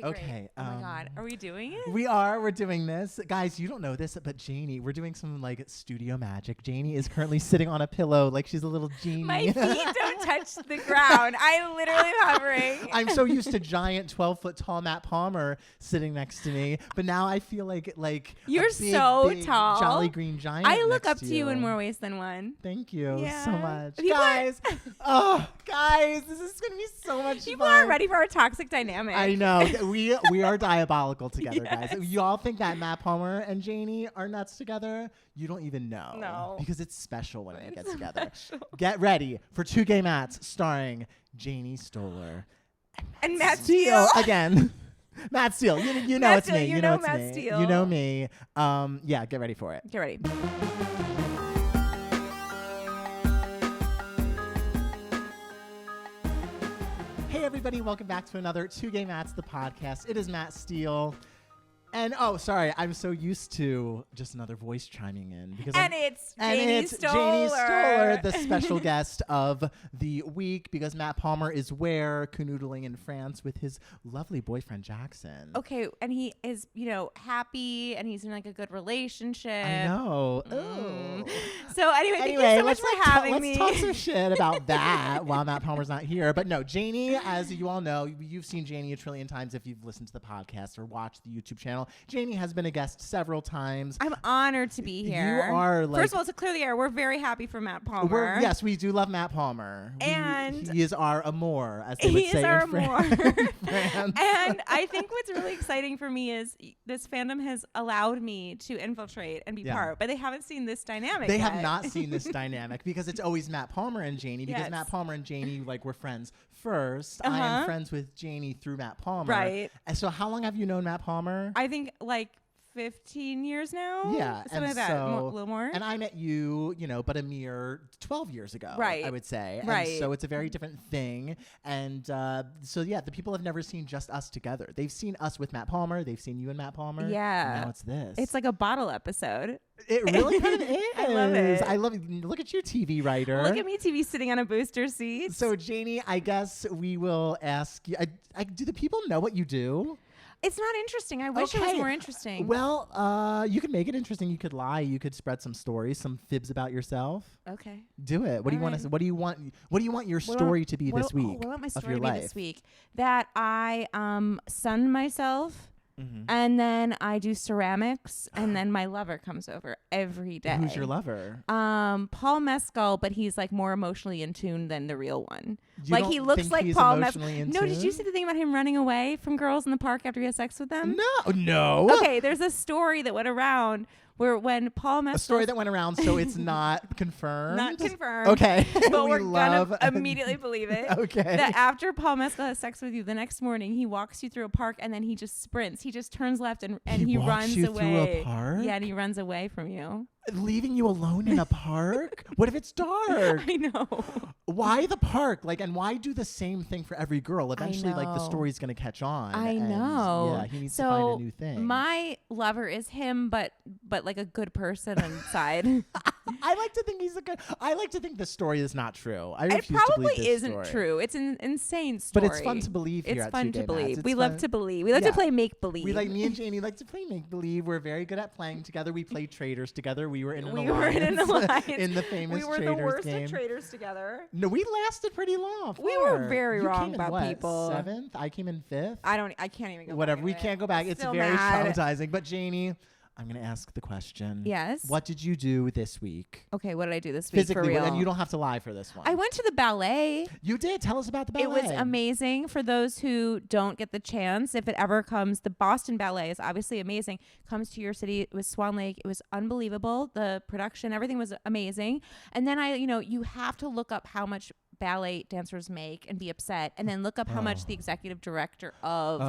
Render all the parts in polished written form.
Okay, Okay, great. Oh my God. Are we doing it? We're doing this. Guys, you don't know this, but Janie, we're doing some like studio magic. Janie is currently sitting on a pillow like she's a little genie. My feet don't touch the ground. I literally am hovering. I'm so used to giant 12-foot tall Matt Palmer sitting next to me, but now I feel like you're a big, so big tall. Jolly green giant. I look next up to you in more ways than one. Thank you Yeah. so much, People guys. Guys, this is gonna be so much People fun. aren't ready for our toxic dynamic. I know. we are diabolical together, Yes. guys. You all think that Matt Palmer and Janie are nuts together? You don't even know. No. Because it's special when we get It's together. special. Get ready for 2 Gay Mats starring Janie Stolar And Matt Steele Steele. again. Matt Steele. You know Matt it's Steele, me. you You know know it's Matt me. Steele. You know me. Yeah, get ready for it. Get ready. Hey everybody, welcome back to another 2 Gay Mats, the podcast. It is Matt Steele. And sorry, I'm so used to just another voice chiming in because It's Janie Stolar. Stolar, the special guest of the week, because Matt Palmer is where canoodling in France with his lovely boyfriend Jackson. Okay, and he is, happy, and he's in like a good relationship. I know. So anyway, thank you so much for having me. Let's talk some shit about that while Matt Palmer's not here. But no, Janie, as you all know, you've seen Janie a trillion times if you've listened to the podcast or watched the YouTube channel. Janie has been a guest several times. I'm honored to be here. You are like... First of all, to clear the air, we're very happy for Matt Palmer. Yes, we do love Matt Palmer. And he is our amour, as they would say is our in amour. France. And I think what's really exciting for me is this fandom has allowed me to infiltrate and be part, but they haven't seen this dynamic They yet. have not seen this dynamic because it's always Matt Palmer and Janie, because Matt Palmer and Janie were friends first. I am friends with Janie through Matt Palmer. Right. And so how long have you known Matt Palmer? I think 15 years now. Yeah. Something like that. A little more. And I met you, but a mere 12 years ago, right. I would say. Right. And so it's a very different thing. And the people have never seen just us together. They've seen us with Matt Palmer. They've seen you and Matt Palmer. Yeah. And now it's this. It's like a bottle episode. It really kind of is. I love it. I love it. Look at you, TV writer. Look at me, TV sitting on a booster seat. So, Janie, I guess we will ask you, do the people know what you do? It's not interesting. I wish it was more interesting. Well, you could make it interesting. You could lie. You could spread some stories, some fibs about yourself. Okay. Do it. What do you want to? What do you want? What do you want your story to be this week? What do I want my story of your to be life? this week? That I sun myself. Mm-hmm. And then I do ceramics, and then my lover comes over every day. Who's your lover? Paul Mescal, but he's like more emotionally in tune than the real one. You he looks think like he's Paul emotionally Mescal. in No, did tune? you see the thing about him running away from girls in the park after he has sex with them? No. Okay, there's a story that went around where when Paul Mescal... A story that went around, so it's not confirmed? Not confirmed. Okay. But we're love going to immediately believe it. Okay. That after Paul Mescal has sex with you, the next morning he walks you through a park and then he just sprints. He just turns left and he walks runs you away. through a park? Yeah, and he runs away from you. Leaving you alone in a park? What if it's dark? I know. Why the park? And why do the same thing for every girl? Eventually, the know. story's going to catch on. I and, know. Yeah, he needs to find a new thing. My lover is him, but like a good person inside. I like to think I like to think the story is not true. I It refuse to probably believe this isn't story. true. It's an insane story. But it's fun to believe here It's at fun 2 to Gay believe. Mats. We It's love fun. to believe. We love Yeah. to play make believe. Me and Janie like to play make believe. We're very good at playing together. We played Traders together. We were in an alliance. In the famous We were Traders the worst game. at traders together. No, we lasted pretty long. We were very You wrong came in about what, people. 7th? I came in 5th. I can't even go Whatever. back We in it. can't go back. It's Still very mad. traumatizing. But Janie, I'm going to ask the question. Yes. What did you do this week? Okay, what did I do this week Physically, for real? and you don't have to lie for this one. I went to the ballet. You did. Tell us about the ballet. It was amazing. For those who don't get the chance, if it ever comes, the Boston Ballet is obviously amazing. Comes to your city. It was Swan Lake. It was unbelievable. The production, everything was amazing. And then you have to look up how much ballet dancers make and be upset, and then look up how much the executive director of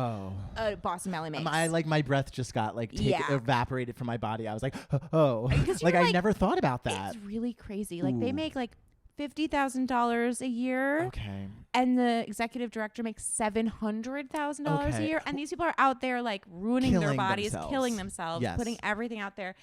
Boston Ballet makes. My breath just got evaporated from my body. I was like, oh, I never thought about that. It's really crazy. They make $50,000 a year. Okay. And the executive director makes $700,000 a year. And these people are out there ruining their bodies, killing themselves, Yes. putting everything out there.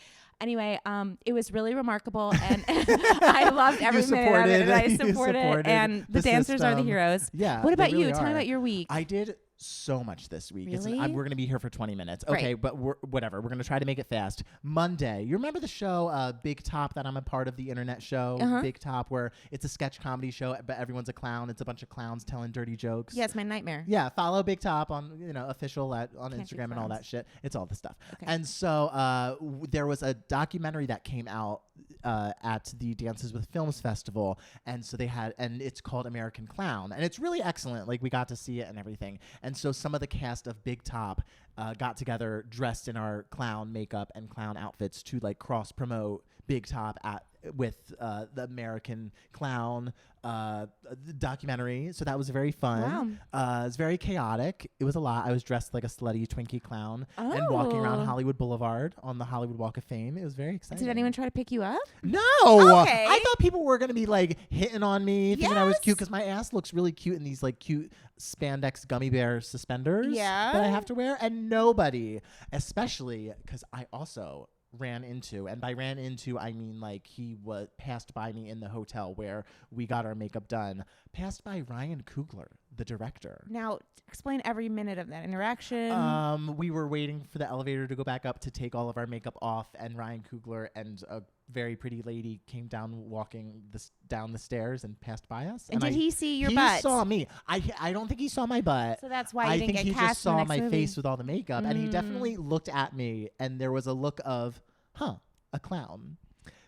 Anyway, it was really remarkable, and I loved every minute of it, and I supported, and the dancers are the heroes. Yeah. What about really you? Tell me are. about your week. I did so much this week. Really? We're going to be here for 20 minutes. Right. Okay, but whatever. We're going to try to make it fast. Monday. You remember the show Big Top that I'm a part of, the internet show Big Top, where it's a sketch comedy show, but everyone's a clown. It's a bunch of clowns telling dirty jokes. Yes, my nightmare. Yeah, follow Big Top on official on Can't Instagram and all that shit. It's all the stuff. Okay. And so there was a documentary that came out at the Dances with Films Festival, and so and it's called American Clown, and it's really excellent. Like, we got to see it and everything. And so some of the cast of Big Top got together dressed in our clown makeup and clown outfits to like cross promote Big Top with the American Clown documentary. So that was very fun. Wow. It was very chaotic. It was a lot. I was dressed like a slutty Twinkie clown and walking around Hollywood Boulevard on the Hollywood Walk of Fame. It was very exciting. Did anyone try to pick you up? No. Okay. I thought people were going to be like hitting on me, thinking I was cute, because my ass looks really cute in these like cute spandex gummy bear suspenders that I have to wear. And nobody, especially because I also ran into, and by ran into I mean like he passed by me in the hotel where we got our makeup done, passed by Ryan Coogler, the director. Now explain every minute of that interaction. We were waiting for the elevator to go back up to take all of our makeup off, and Ryan Coogler and a very pretty lady came down walking down the stairs and passed by us. And did he see your butt? He saw me. I don't think he saw my butt. So that's why you didn't think get he cast just saw in the next my movie. face with all the makeup, and he definitely looked at me, and there was a look of, a clown.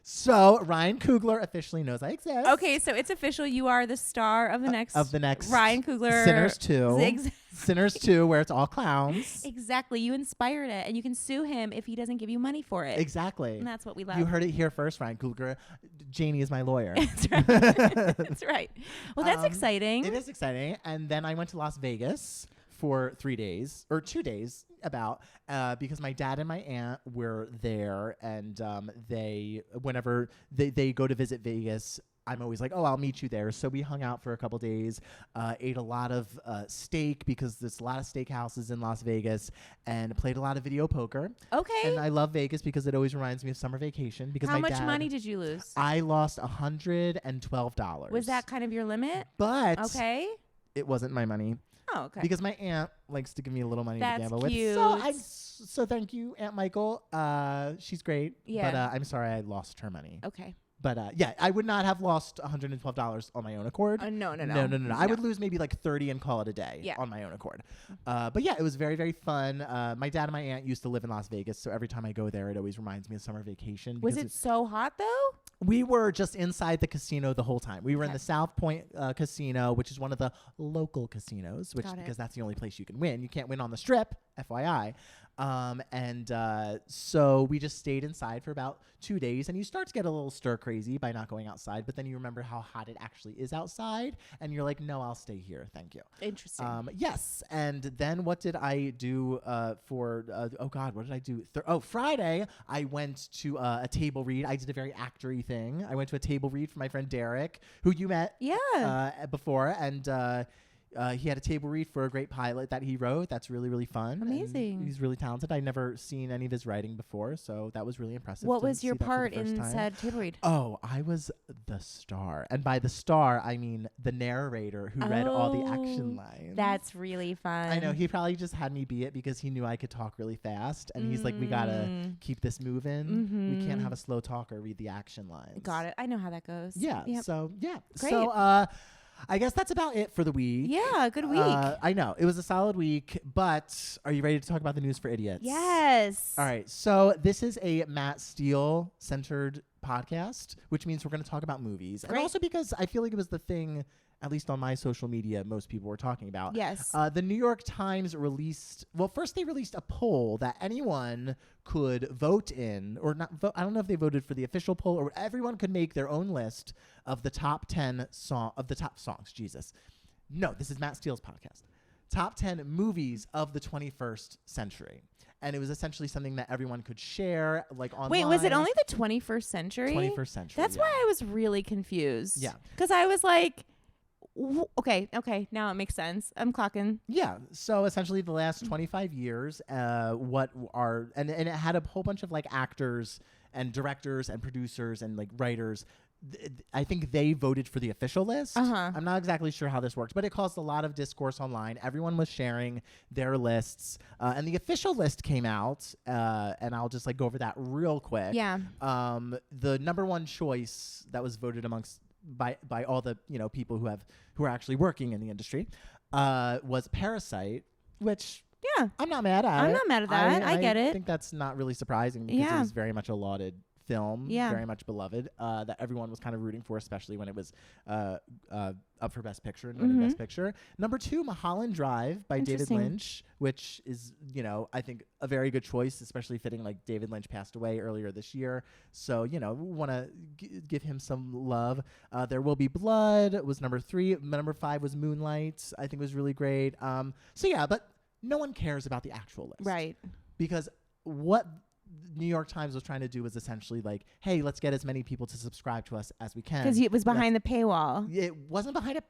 So Ryan Coogler officially knows I exist. Okay, so it's official. You are the star of the next Ryan Coogler Sinners 2. Sinners 2, where it's all clowns. Exactly. You inspired it, and you can sue him if he doesn't give you money for it. Exactly. And that's what we love. You heard it here first, Ryan Coogler. Janie is my lawyer. That's right. That's right. Well, that's exciting. It is exciting. And then I went to Las Vegas for 3 days, or 2 days because my dad and my aunt were there, and whenever they go to visit Vegas, I'm always like, I'll meet you there. So we hung out for a couple days, ate a lot of steak, because there's a lot of steakhouses in Las Vegas, and played a lot of video poker. Okay. And I love Vegas because it always reminds me of summer vacation. Because how much money did you lose? I lost $112. Was that kind of your limit? But it wasn't my money. Oh, okay. Because my aunt likes to give me a little money to gamble cute. with. So thank you, Aunt Michael. She's great. Yeah. But I'm sorry I lost her money. Okay. But I would not have lost $112 on my own accord. No. I would lose maybe like 30 and call it a day on my own accord. But yeah, it was very, very fun. My dad and my aunt used to live in Las Vegas, so every time I go there, it always reminds me of summer vacation. Was it so hot though? We were just inside the casino the whole time. We were in the South Point Casino, which is one of the local casinos, because that's the only place you can win. You can't win on the Strip, FYI. So we just stayed inside for about 2 days, and you start to get a little stir crazy by not going outside, but then you remember how hot it actually is outside, and you're like, no, I'll stay here. Thank you. Interesting. Yes. And then what did I do what did I do? Friday, I went to a table read. I did a very actory thing. I went to a table read for my friend Derek, who you met before, and he had a table read for a great pilot that he wrote. That's really, really fun. Amazing. He's really talented. I'd never seen any of his writing before, so that was really impressive. What was your part in said table read? Oh, I was the star. And by the star, I mean the narrator who read all the action lines. That's really fun. I know. He probably just had me be it because he knew I could talk really fast. And he's like, we got to keep this moving. We can't have a slow talker read the action lines. Got it. I know how that goes. Yeah. Yep. So, yeah. Great. So, I guess that's about it for the week. Yeah, good week. I know. It was a solid week, but are you ready to talk about the news for idiots? Yes. All right. So this is a Matt Steele centered podcast, which means we're going to talk about movies. Great. And also because I feel like it was the thing, at least on my social media, most people were talking about. Yes. The New York Times first they released a poll that anyone could vote in, or not vote. I don't know if they voted for the official poll, or everyone could make their own list of the top 10 top songs. Jesus. No, this is Matt Steele's podcast. Top 10 movies of the 21st century. And it was essentially something that everyone could share, like online. Wait, was it only the 21st century? 21st century. That's why I was really confused. Yeah. Because I was like, okay, now it makes sense. I'm clocking. Yeah. So essentially the last 25 years, and it had a whole bunch of like actors and directors and producers and like writers. I think they voted for the official list. I'm not exactly sure how this works, but it caused a lot of discourse online. Everyone was sharing their lists, and the official list came out, and I'll just like go over that real quick. Yeah. The number one choice that was voted amongst by all the people who are actually working in the industry was Parasite, which I'm not mad at. I'm not mad at that. I get it. I think that's not really surprising because it was very much a lauded film, very much beloved, that everyone was kind of rooting for, especially when it was up for Best Picture and winning Best Picture. Number 2, Mulholland Drive by David Lynch, which is, I think a very good choice, especially fitting like David Lynch passed away earlier this year. So, we want to give him some love. There Will Be Blood was number 3. Number 5 was Moonlight. I think was really great. But no one cares about the actual list. Right. Because what New York Times was trying to do was essentially like, hey, let's get as many people to subscribe to us as we can. Because it was behind the paywall. It wasn't behind a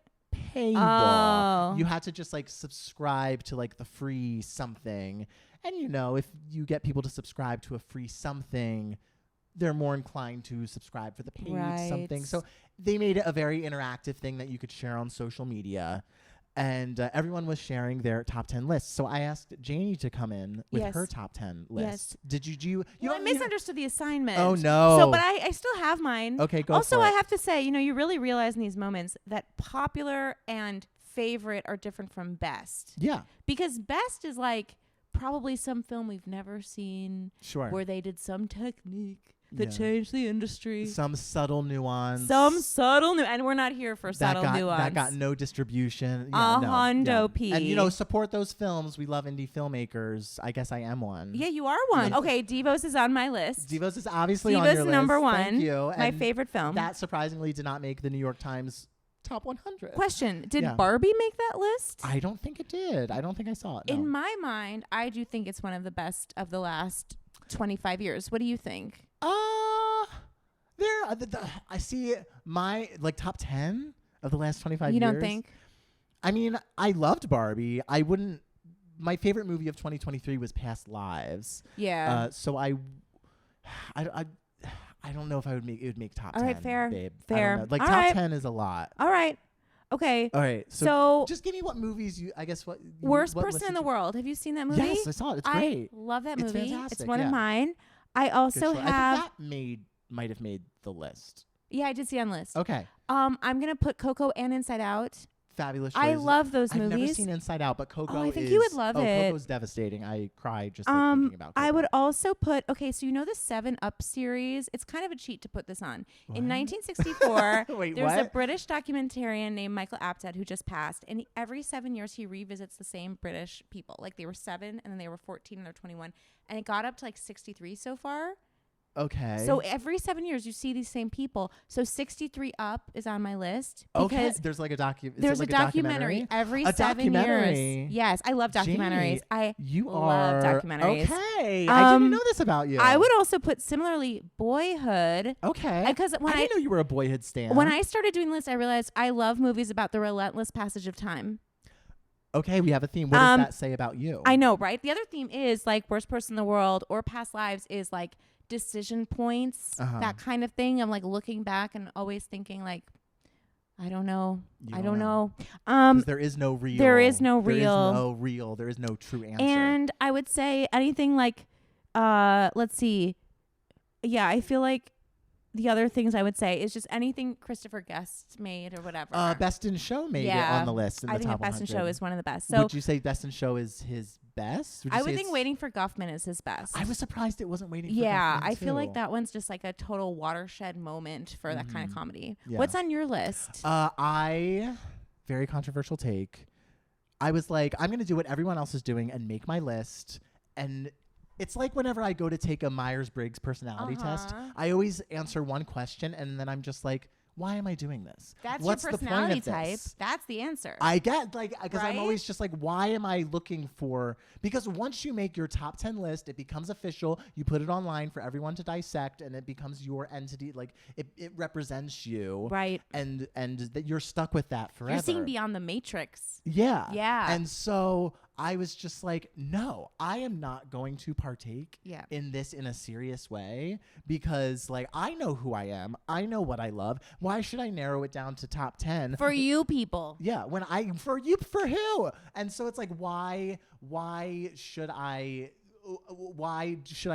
paywall. You had to just like subscribe to like the free something. And if you get people to subscribe to a free something, they're more inclined to subscribe for the paid something. So they made it a very interactive thing that you could share on social media. And everyone was sharing their top 10 lists. So I asked Janie to come in with her top 10 list. Yes. Did you? I misunderstood the assignment. Oh, no. So, but I still have mine. Okay, go also, for it. I have to say, you really realize in these moments that popular and favorite are different from best. Yeah. Because best is like probably some film we've never seen. Sure. Where they did some technique that changed the industry. Some subtle nuance. And we're not here for subtle nuance. That got no distribution. Hondo P. And, support those films. We love indie filmmakers. I guess I am one. Yeah, you are one. Okay, Devos is on my list. Devos is obviously on your list. Devos number 1. Thank you. My favorite film. That surprisingly did not make the New York Times top 100. Question, did Barbie make that list? I don't think it did. I don't think I saw it. No. In my mind, I do think it's one of the best of the last 25 years. What do you think? I see my top 10 of the last 25 years. You don't think? I mean, I loved Barbie. My favorite movie of 2023 was Past Lives. Yeah. So I don't know if it would make top 10. All right, fair. Babe. Fair. Top right. 10 is a lot. All right. Okay. All right. So just give me what movies Worst Person in the World. Have you seen that movie? Yes, I saw it. It's great. I love that movie. It's fantastic. It's one of mine. I also have. I think that might have made the list. Yeah, I did see on the list. Okay. I'm gonna put Coco and Inside Out. Fabulous choice. I love those movies. I've never seen Inside Out, but Coco I think you would love it. Coco's devastating. I cried just thinking about Coco. I would also put, so the 7 Up series. It's kind of a cheat to put this on. What? In 1964, Wait, there's what? a British documentarian named Michael Apted who just passed. And every 7 years, he revisits the same British people. Like they were 7 and then they were 14 and they're 21. And it got up to like 63 so far. Okay. So every 7 years you see these same people. So 63 Up is on my list. Okay. There's like a There's a documentary every 7 years. Yes, I love documentaries. Janie, love documentaries. Okay. I didn't know this about you. I would also put similarly Boyhood. Okay. Because I didn't know you were a Boyhood stan. When I started doing this, I realized I love movies about the relentless passage of time. Okay, we have a theme. What does that say about you? I know, right? The other theme is like Worst Person in the World or Past Lives is like decision points, that kind of thing. I'm like looking back and always thinking like, I don't know. I don't know. There is no real. There is no real. There is no real. There is no true answer. And I would say anything like, let's see. Yeah, I feel like the other things I would say is just anything Christopher Guest made or whatever. Best in Show made it on the list. I think Best in Show is one of the best. So would you say Best in Show is his best? I would think Waiting for Guffman is his best. I was surprised it wasn't Waiting for Guffman. Yeah, I feel like that one's just like a total watershed moment for that kind of comedy. Yeah. What's on your list? Very controversial take. I was like, I'm going to do what everyone else is doing and make my list. And it's like whenever I go to take a Myers-Briggs personality test, I always answer one question and then I'm just like, why am I doing this? That's What's your the personality point of type. this? That's the answer. I get because I'm always just like, why am I looking for? Because once you make your top 10 list, it becomes official. You put it online for everyone to dissect, and it becomes your entity. Like it represents you, right? And that you're stuck with that forever. You're seeing beyond the matrix. Yeah, yeah. And so I was just like, no, I am not going to partake Yeah. in this in a serious way because like I know who I am. I know what I love. Why should I narrow it down to top 10? For you people. Yeah, for who? And so it's like why should I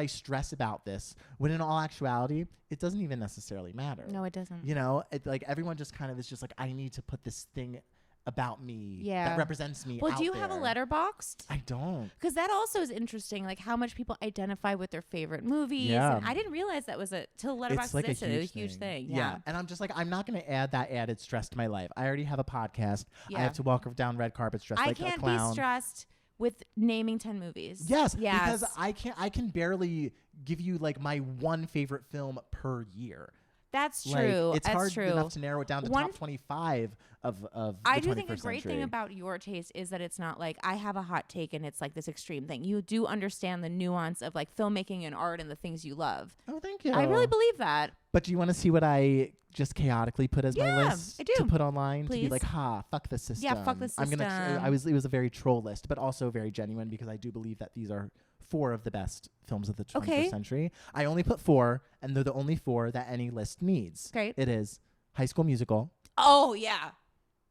stress about this when in all actuality it doesn't even necessarily matter. No, it doesn't. You know, like everyone just kind of is just like, I need to put this thing about me that represents me. Well, out do you there. have a Letterboxd? I don't. Because that also is interesting, like how much people identify with their favorite movies. Yeah. And I didn't realize that was till Letterboxd It's like existed. It was a huge thing. Yeah. And I'm just like, I'm not going to add that added stress to my life. I already have a podcast. Yeah. I have to walk down red carpets dressed like a can't clown. be stressed with naming 10 movies. Yes, because I can barely give you like my one favorite film per year. That's Like, true. it's That's hard true. enough to narrow it down to top 25 of the I 21st do think a great century. thing about your taste is that it's not like I have a hot take and it's like this extreme thing. You do understand the nuance of like filmmaking and art and the things you love. Oh, thank you. I really believe that. But do you want to see what I just chaotically put as my list I do. to put online Please. to be like, fuck the system. Yeah, fuck the system. It was a very troll list, but also very genuine because I do believe that these are 4 of the best films of the 21st century. I only put 4, and they're the only 4 that any list needs. Great. It is High School Musical, Oh, yeah.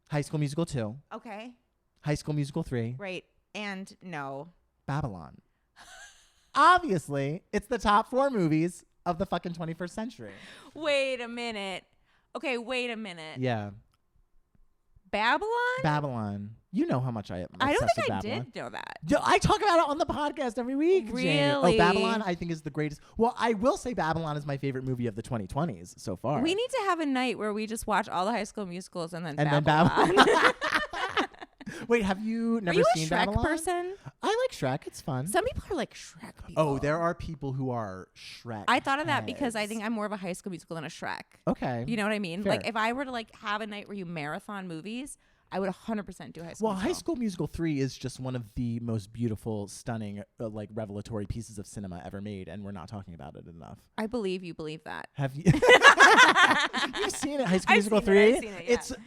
High School Musical 2, Okay. High School Musical 3, Right. And no. Babylon. Obviously, it's the top 4 movies of the fucking 21st century. Wait a minute. Okay, wait a minute. Yeah. Babylon. You know how much I am obsessed I don't think with I Babylon. did know that. I talk about it on the podcast every week. Jane. Really? Oh, Babylon, I think, is the greatest. Well, I will say Babylon is my favorite movie of the 2020s so far. We need to have a night where we just watch all the High School Musicals and then Babylon. Babylon. Wait, have you never Are you seen a Shrek Babylon? person? I like Shrek. It's fun. Some people are like Shrek people. Oh, there are people who are Shrek. I thought of that because I heads. think I'm more of a High School Musical than a Shrek. Okay. You know what I mean? Fair. Like if I were to like have a night where you marathon movies, I would 100% do High School Well, Musical. High School Musical 3 is just one of the most beautiful, stunning, like revelatory pieces of cinema ever made, and we're not talking about it enough. I believe you believe that. Have you? You've seen it, High School Musical 3? I've seen it, yeah. It's It's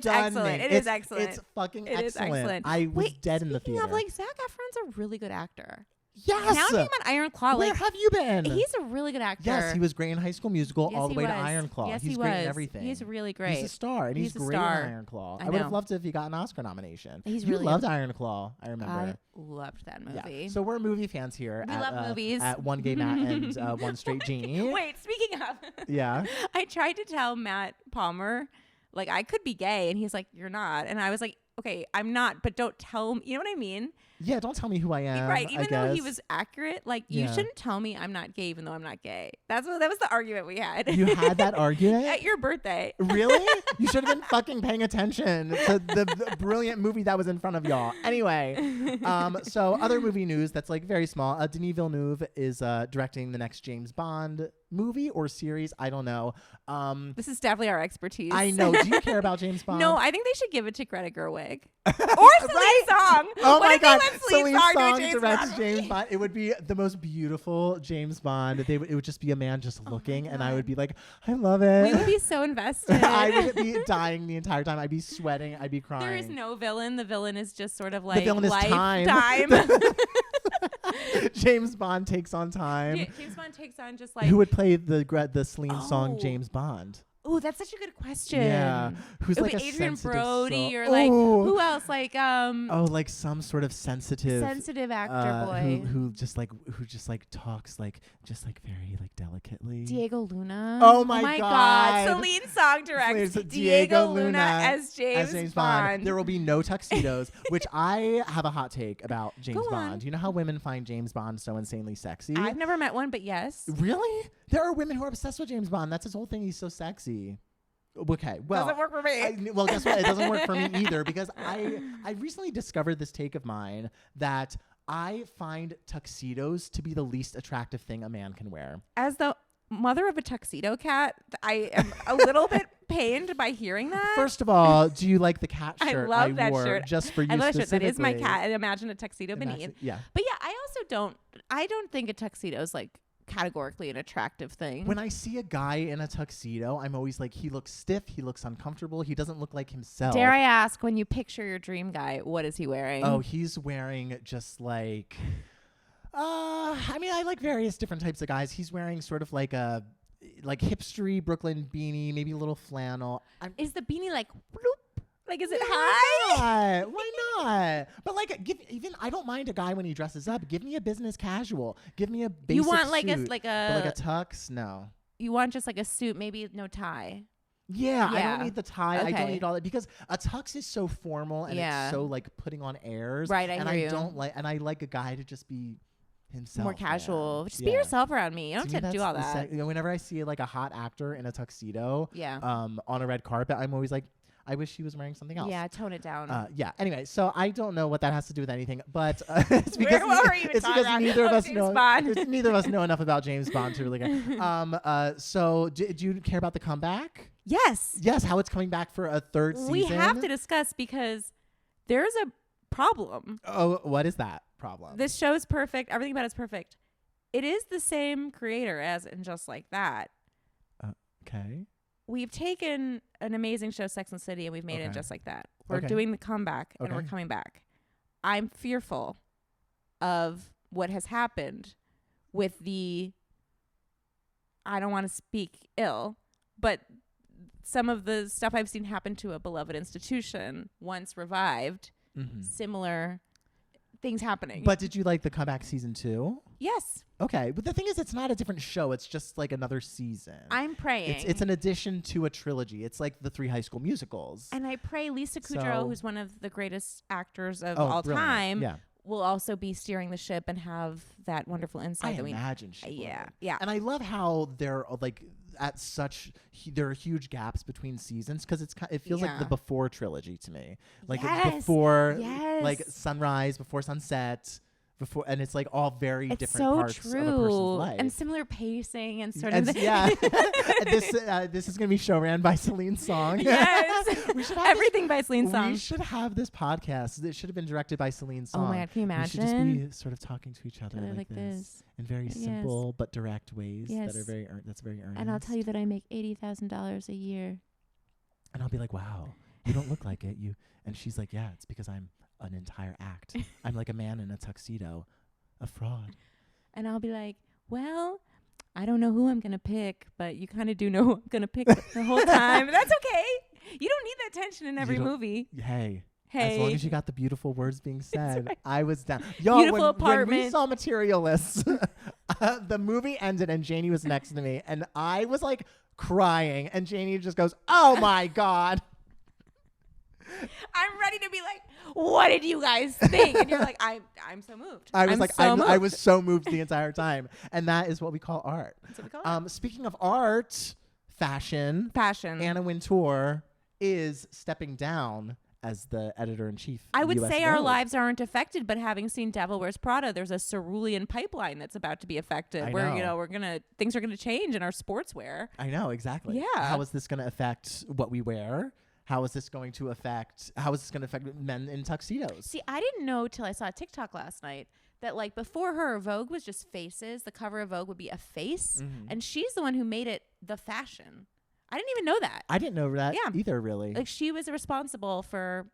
stunning. excellent. It is excellent. It's fucking It is excellent. I was dead in the Speaking theater. of, like, Zac Efron's a really good actor. Yes. Now I'm talking about Iron Claw. Where Like, have you been? he's a really good actor. Yes, he was great in High School Musical Yes, all the he way to was. Iron Claw. Yes, he's he great in was. everything. He's really great. He's a star, and he's a great star. in Iron Claw. I I would have know. loved it if he got an Oscar nomination. He's you really loved Iron Claw, I remember. I loved that movie. Yeah. So we're movie fans here. We at, love movies. At One Gay Matt and One Straight Jeannie. Wait, speaking of, Yeah. I tried to tell Matt Palmer, like, I could be gay, and he's like, you're not. And I was like, okay, I'm not, but don't tell me. You know what I mean? Yeah, don't tell me who I am. Right. Even though he guess. was accurate, like, you Yeah. shouldn't tell me I'm not gay, even though I'm not gay. That was the argument we had. You had that argument? At your birthday. Really? You should have been fucking paying attention to the brilliant movie that was in front of y'all. Anyway, so other movie news that's like very small. Denis Villeneuve is directing the next James Bond movie or series. I don't know. This is definitely our expertise. I know. Do you care about James Bond? No, I think they should give it to Greta Gerwig. Or Celine Song. Oh What my if God. they let Celine Song do a James directs Bond James movie? Bond. It would be the most beautiful James Bond. It would just be a man just looking, and I would be like, I love it. We would be so invested. I would be dying the entire time. I'd be sweating. I'd be crying. There is no villain. The villain is just sort of like villain is time. lifetime. James Bond takes on time. James Bond takes on just like Who would play the Celine song Oh. James Bond? Oh, that's such a good question. Yeah, who's It would like be a Adrian sensitive Brody soul. or like Ooh. who else? Like Oh, like some sort of sensitive actor boy. who just like talks like very like delicately. Diego Luna. Oh my God. Celine Song directs Plays Diego Luna as James Bond. There will be no tuxedos, which I have a hot take about James Go on. Bond. You know how women find James Bond so insanely sexy? I've never met one, but yes. Really? There are women who are obsessed with James Bond. That's his whole thing. He's so sexy. Okay, well, Doesn't work for me. well, guess what? It doesn't work for me either because I recently discovered this take of mine that I find tuxedos to be the least attractive thing a man can wear. As the mother of a tuxedo cat, I am a little bit pained by hearing that. First of all, do you like the cat I shirt love that wore shirt. just for you I love that shirt. That is my specifically? cat. And imagine a tuxedo beneath. Yeah. But yeah, I don't think a tuxedo is like categorically an attractive thing. When I see a guy in a tuxedo, I'm always like, he looks stiff, he looks uncomfortable, he doesn't look like himself. Dare I ask, when you picture your dream guy, what is he wearing? Oh, he's wearing just like, I mean, I like various different types of guys. He's wearing sort of like a hipstery Brooklyn beanie, maybe a little flannel. Is the beanie like, bloop? Like, is it high? Why not? But like, I don't mind a guy when he dresses up. Give me a business casual. Give me a basic You want like suit. a like But a a tux? No. You want just like a suit, maybe no tie. Yeah, I Yeah. don't need the tie. I Okay. don't need all that because a tux is so formal and Yeah. it's so like putting on airs. Right, I and hear I you. don't like, and I like a guy to just be himself. More casual. man. Just be yourself around me. You don't To me, have to do all that's that. you know, whenever I see like a hot actor in a tuxedo, Yeah. on a red carpet, I'm always like, I wish he was wearing something else. Yeah, tone it down. Yeah. Anyway, so I don't know what that has to do with anything, but it's because What were you even it's talking because about? neither of Oh, us James know. Bond. Neither of us know enough about James Bond to really care. So do you care about the comeback? Yes. Yes. How it's coming back for a third season? We have to discuss because there's a problem. Oh, what is that problem? This show is perfect. Everything about it's perfect. It is the same creator as in Just Like That. Okay. We've taken an amazing show, Sex and the City, and we've made it Okay. Just Like That. We're Okay. doing the comeback, and we're Okay. coming back. I'm fearful of what has happened with the, I don't want to speak ill, but some of the stuff I've seen happen to a beloved institution once revived, similar things happening. But did you like the comeback season 2? Yes, Okay, but the thing is, it's not a different show. It's just like another season. I'm praying. It's an addition to a trilogy. It's like the 3 High School Musicals. And I pray Lisa Kudrow, So- who's one of the greatest actors of Oh, all brilliant. time, Yeah. will also be steering the ship and have that wonderful insight I that we imagine she yeah, would. yeah. And I love how they're like at such there are huge gaps between seasons because it feels like the Yeah. before trilogy to me. Like Yes, before yes. like sunrise, before sunset, before, and it's like all very It's different so parts true. of a person's life. And similar pacing and sort And of yeah. This is going to be show ran by Celine Song. Yes. We should have Everything by Celine Song. We should have this podcast. It should have been directed by Celine Song. Oh my God, can you We should imagine? just be sort of talking to each other Like like this this. in very Yes. simple but direct ways that Yes. are very that's very earnest. And I'll tell you that I make $80,000 a year. And I'll be like, wow, you don't look like it. And she's like, yeah, it's because I'm an entire act. I'm like a man in a tuxedo, a fraud. And I'll be like, well, I don't know who I'm going to pick, but you kind of do know who I'm going to pick the whole time. That's okay. You don't need that tension in every don't- movie. Hey. Hey. As long as you got the beautiful words being said, right. I was down. Yo, Beautiful when we apartment. saw Materialists, the movie ended and Janie was next to me and I was like crying and Janie just goes, oh my God. I'm ready to be like, what did you guys think? And you're like, I'm so moved. I was I'm like, so moved. I was so moved the entire time. And that is what we call art. That's what we call it. Speaking of art, fashion, Fashion. Anna Wintour is stepping down as the editor-in-chief. I would US say our Vogue. lives aren't affected, but having seen Devil Wears Prada, there's a cerulean pipeline that's about to be affected. I where know. things are gonna change in our sportswear. I know, exactly. Yeah. How is this going to affect what we wear? How is this going to affect men in tuxedos? See, I didn't know till I saw TikTok last night that like before her, Vogue was just faces. The cover of Vogue would be a face, and she's the one who made it the fashion. I didn't even know that. I didn't know that Yeah. either, really. Like she was responsible for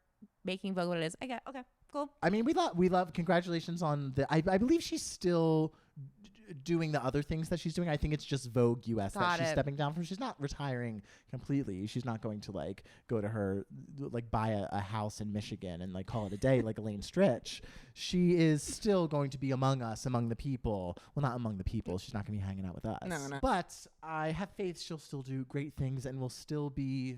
making Vogue what it is. I get okay, cool. I mean, we love. Congratulations on the. I believe she's still doing the other things that she's doing. I think it's just Vogue US that Got she's it. stepping down from. She's not retiring completely. She's not going to like go to her like buy a house in Michigan and like call it a day like Elaine Stritch. She is still going to be among us, among the people. Well, not among the people. She's not going to be hanging out with us. No. But I have faith she'll still do great things and will still be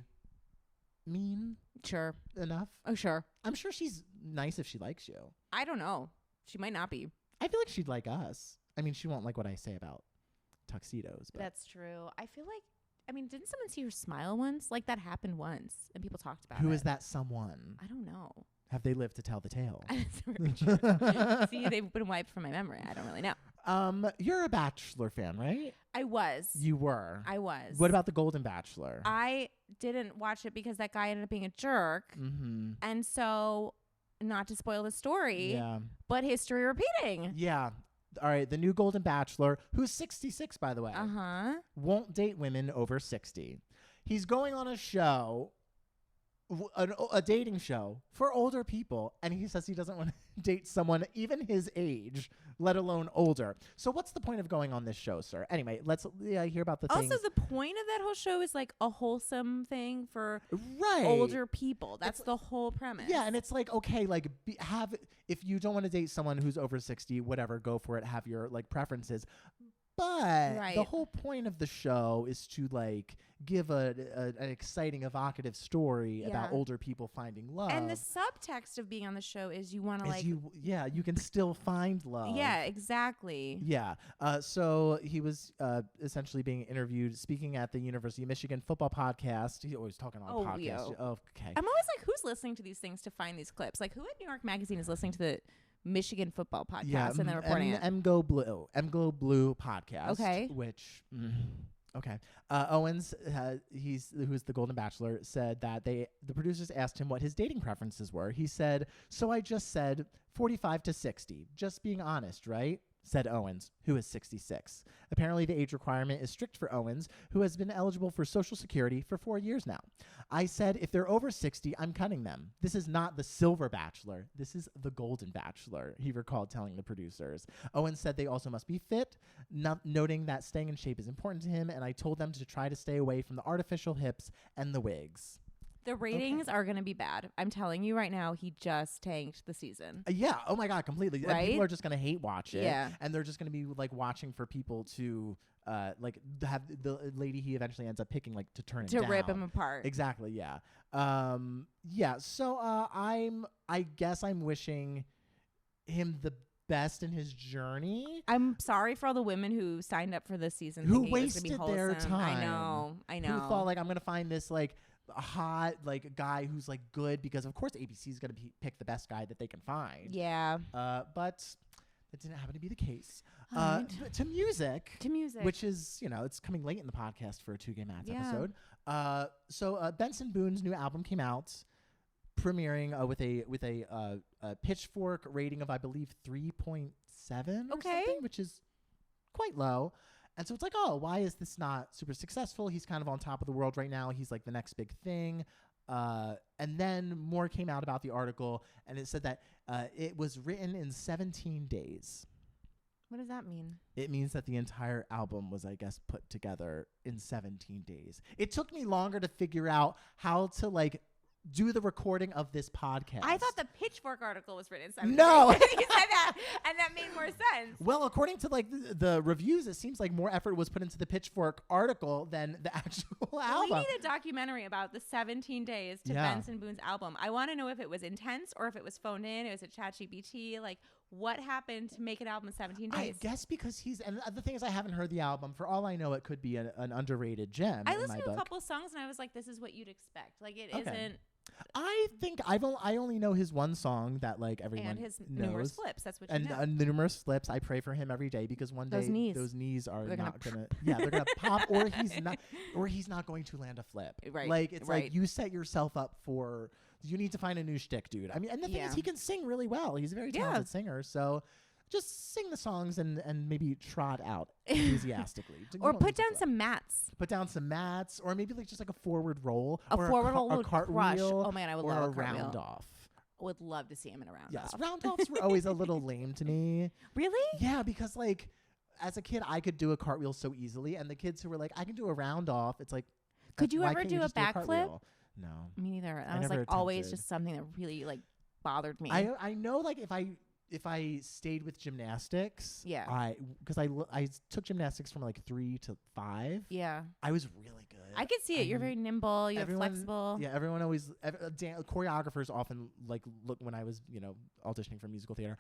mean Sure. enough. Oh, sure. I'm sure she's nice if she likes you. I don't know. She might not be. I feel like she'd like us. I mean, she won't like what I say about tuxedos. But That's true. I feel like, I mean, didn't someone see her smile once? Like that happened once, and people talked about it. who is that someone? I don't know. Have they lived to tell the tale? That's very true. See, they've been wiped from my memory. I don't really know. You're a Bachelor fan, right? I was. You were. I was. What about the Golden Bachelor? I didn't watch it because that guy ended up being a jerk. Mm-hmm. And so, not to spoil the story, Yeah. but history repeating. Yeah. All right, the new Golden Bachelor, who's 66, by the way, won't date women over 60. He's going on a show, a dating show for older people, and he says he doesn't want to date someone even his age, let alone older. So what's the point of going on this show, sir? Anyway, let's hear about the things. Also, the point of that whole show is like a wholesome thing for older people. That's the whole premise. Yeah, and it's like, okay, like if you don't want to date someone who's over 60, whatever, go for it, have your like preferences. But the whole point of the show is to like give an exciting, evocative story about older people finding love. And the subtext of being on the show is you want to like, you can still find love. Yeah, exactly. Yeah. So he was essentially being interviewed, speaking at the University of Michigan football podcast. He's always talking on podcasts. Okay. I'm always like, who's listening to these things to find these clips? Like, who at New York Magazine is listening to the Michigan football podcast and then reporting it? MGO Blue podcast. Okay. Which, okay. Owens, who's the Golden Bachelor, said that the producers asked him what his dating preferences were. He said, "So I just said 45 to 60. Just being honest, right?" said Owens, who is 66. Apparently, the age requirement is strict for Owens, who has been eligible for Social Security for 4 years now. I said, if they're over 60, I'm cutting them. This is not the Silver Bachelor. This is the Golden Bachelor, he recalled telling the producers. Owens said they also must be fit, noting that staying in shape is important to him, and I told them to try to stay away from the artificial hips and the wigs. The ratings are going to be bad. I'm telling you right now, he just tanked the season. Yeah. Oh my God, completely. Right? And people are just going to hate watch it. Yeah. And they're just going to be like watching for people to like have the lady he eventually ends up picking like to turn him down. To rip him apart. Exactly. Yeah. Yeah. So I guess I'm wishing him the best in his journey. I'm sorry for all the women who signed up for this season. Who wasted their time. I know. Who thought like, I'm going to find this like a hot like a guy who's like good, because of course ABC is going to pick the best guy that they can find. Yeah. But that didn't happen to be the case. To music, which is, it's coming late in the podcast for a 2 Gay Mats episode. So Benson Boone's new album came out, premiering with a Pitchfork rating of, I believe, 3.7 or something, which is quite low. And so it's like, oh, why is this not super successful? He's kind of on top of the world right now. He's like the next big thing. And then more came out about the article, and it said that it was written in 17 days. What does that mean? It means that the entire album was, I guess, put together in 17 days. It took me longer to figure out how to like do the recording of this podcast. I thought the Pitchfork article was written in 17 No. days. You said that, and that made more sense. Well, according to like the reviews, it seems like more effort was put into the Pitchfork article than the actual album. We need a documentary about the 17 days to Benson Boone's album. I want to know if it was intense or if it was phoned in. It was a ChatGPT. Like, what happened to make an album in 17 days? I guess because and the thing is, I haven't heard the album. For all I know, it could be an underrated gem. I listened to a couple of songs and I was like, this is what you'd expect. Like, it isn't. I think I only know his one song that like everyone and his knows. numerous flips. That's what you know. And the numerous flips. I pray for him every day, because one day those knees are they're not gonna they're gonna pop, or he's not going to land a flip. Right. Like it's like you set yourself up for. You need to find a new shtick, dude. I mean, and the thing is, he can sing really well. He's a very talented singer. So just sing the songs and maybe trot out enthusiastically. Or put down some mats. Put down some mats, or maybe like just like a forward roll, or forward roll, a cartwheel. Oh man, I would or love a a cartwheel. round off. Would love to see him in a round Yes, off. round offs were always a little lame to me. Really? Yeah, because like as a kid, I could do a cartwheel so easily, and the kids who were like, I can do a round off. It's like, could you why ever can't do a just backflip? No, me neither. That was never like always attempted. just something that really like bothered me. I know like if I stayed with gymnastics, because I took gymnastics from like 3 to 5. Yeah, I was really good. I could see it. You're very nimble. You're flexible. Yeah, everyone always choreographers often like look when I was auditioning for musical theater.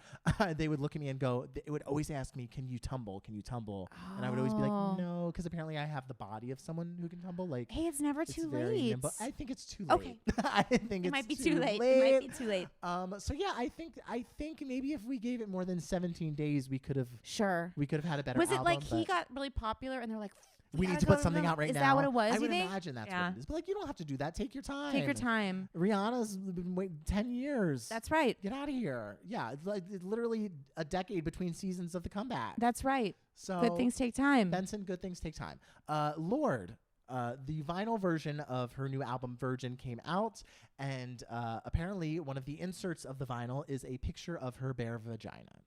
They would look at me and go. They would always ask me, "Can you tumble? Can you tumble?" And I would always be like, "No," because apparently I have the body of someone who can tumble. Like, hey, it's never too late. Nimble. I think it's too late. Okay, I think it might be too late. late. It might be too late. So yeah, I think maybe if we gave it more than 17 days, we could have had a better. Was album, it like he got really popular and they're like, we need to put something out right now. Is that what it was? I you would think? imagine that's what it is. But like, you don't have to do that. Take your time. Take your time. Rihanna's been waiting 10 years. That's right. Get out of here. Yeah, it's literally a decade between seasons of the comeback. That's right. So good things take time. Benson, good things take time. Lorde. The vinyl version of her new album Virgin came out, and apparently one of the inserts of the vinyl is a picture of her bare vagina.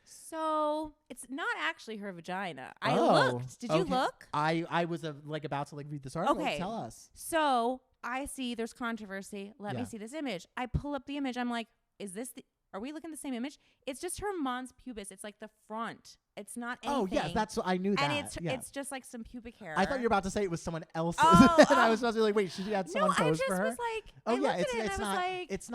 So it's not actually her vagina. I looked. Did you look? I was about to read this article. Okay. Tell us. So I see there's controversy. Let me see this image. I pull up the image. I'm like, is this are we looking at the same image? It's just her mons pubis. It's like the front. It's not anything. Oh, yes. I knew that. And it's just like some pubic hair. I thought you were about to say it was someone else's. Oh, and I was supposed to be like, wait, she had someone pose for her? No, I just was like, oh, I yeah. looked at it and I was like. It's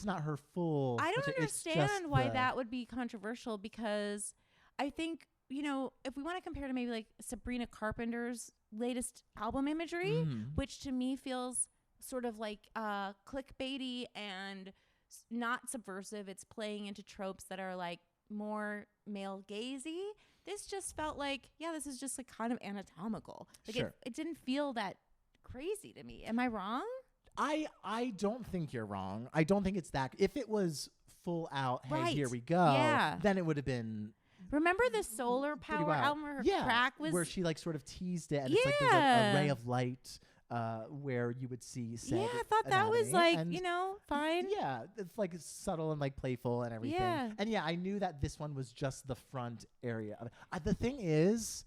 not her full. I don't understand why that would be controversial, because I think, if we want to compare to maybe like Sabrina Carpenter's latest album imagery, which to me feels sort of like clickbaity and not subversive. It's playing into tropes that are like more male gazy. This just felt like, this is just like kind of anatomical. Like sure. It didn't feel that crazy to me. Am I wrong? I don't think you're wrong. I don't think it's that. If it was full out, hey, right. here we go, then it would have been. Remember the Solar Power album where her crack was? Where she sort of teased it, and it's like there's a ray of light where you would see said I thought that was fine. Yeah, it's like subtle and playful and everything. Yeah. And I knew that this one was just the front area of it. The thing is,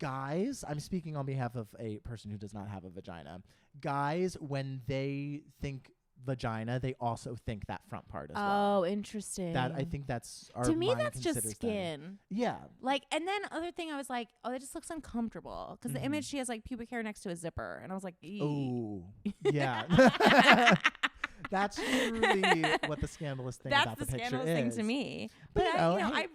guys, I'm speaking on behalf of a person who does not have a vagina. Guys, when they think vagina, they also think that front part as well. Oh, interesting. I think that's our to me. mind That's just skin. That. Yeah. And then other thing, I was like, oh, that just looks uncomfortable, because the image, she has pubic hair next to a zipper, and I was like, oh, yeah. That's truly what the scandalous thing about the picture is. That's the scandalous thing to me. But I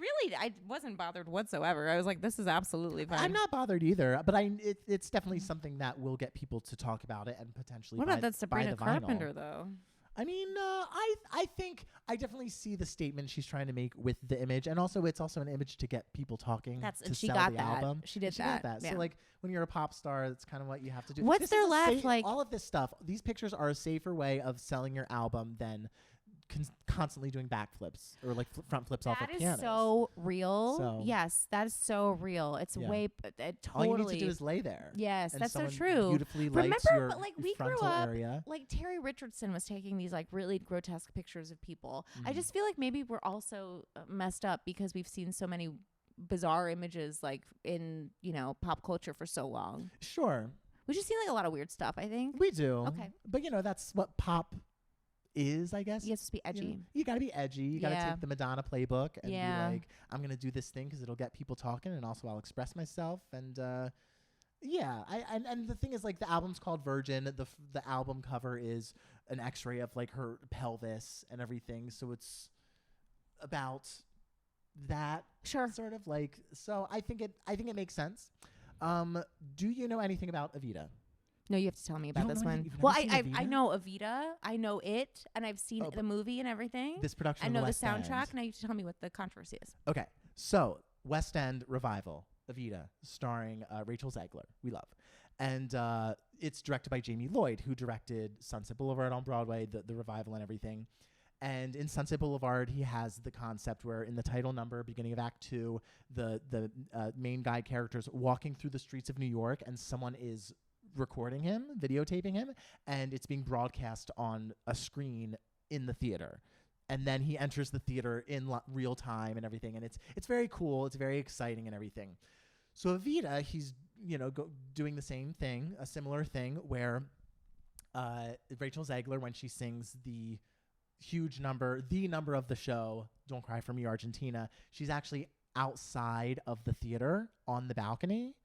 wasn't bothered whatsoever. I was like, this is absolutely fine. I'm not bothered either, but it's definitely something that will get people to talk about it and potentially. What about that Sabrina Carpenter though? I mean, I think I definitely see the statement she's trying to make with the image, and also it's also an image to get people talking. She sell got the that. album. She did that. Yeah. So when you're a pop star, that's kind of what you have to do. What's their left all of this stuff? These pictures are a safer way of selling your album than constantly doing backflips or front flips off of pianos. That is so real. Yes, that is so real. It's way totally. All you need to do is lay there. Yes, that's so true. Beautifully lights your we grew up area. Terry Richardson was taking these really grotesque pictures of people. I just feel like maybe we're also messed up because we've seen so many bizarre images in pop culture for so long. Sure. We just see a lot of weird stuff, I think. We do. Okay. But that's what pop is, I guess. You have to be edgy. You got to be edgy. You got to take the Madonna playbook and be like, I'm going to do this thing because it'll get people talking, and also I'll express myself. And and the thing is, the album's called Virgin. The album cover is an X-ray of her pelvis and everything. So it's about that. Sure. Sort of so I think it makes sense. Do you know anything about Evita? No, you have to tell me about this one. Well, I know Evita. I know it, and I've seen the movie and everything. This production. I know the soundtrack. Now you have to tell me what the controversy is. Okay, so West End revival, Evita, starring Rachel Zegler. We love, and it's directed by Jamie Lloyd, who directed Sunset Boulevard on Broadway, the revival and everything. And in Sunset Boulevard, he has the concept where in the title number, beginning of Act 2, the main guy character's walking through the streets of New York, and someone is recording him, videotaping him, and it's being broadcast on a screen in the theater. And then he enters the theater in real time and everything, and it's very cool. It's very exciting and everything. So Evita, he's doing the same thing, a similar thing, where Rachel Zegler, when she sings the huge number, the number of the show, Don't Cry For Me, Argentina, she's actually outside of the theater on the balcony,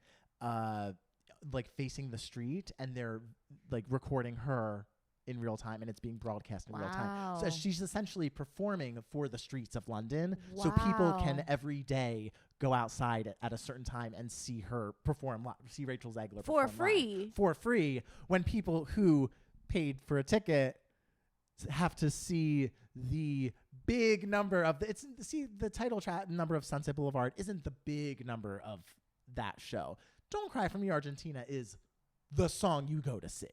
facing the street, and they're recording her in real time, and it's being broadcast in real time. So she's essentially performing for the streets of London. Wow. So people can every day go outside at a certain time and see her perform live, see Rachel Zegler for perform free. Live, for free, when people who paid for a ticket have to see the big number of the title track number of Sunset Boulevard isn't the big number of that show. Don't Cry for Me Argentina is the song you go to see.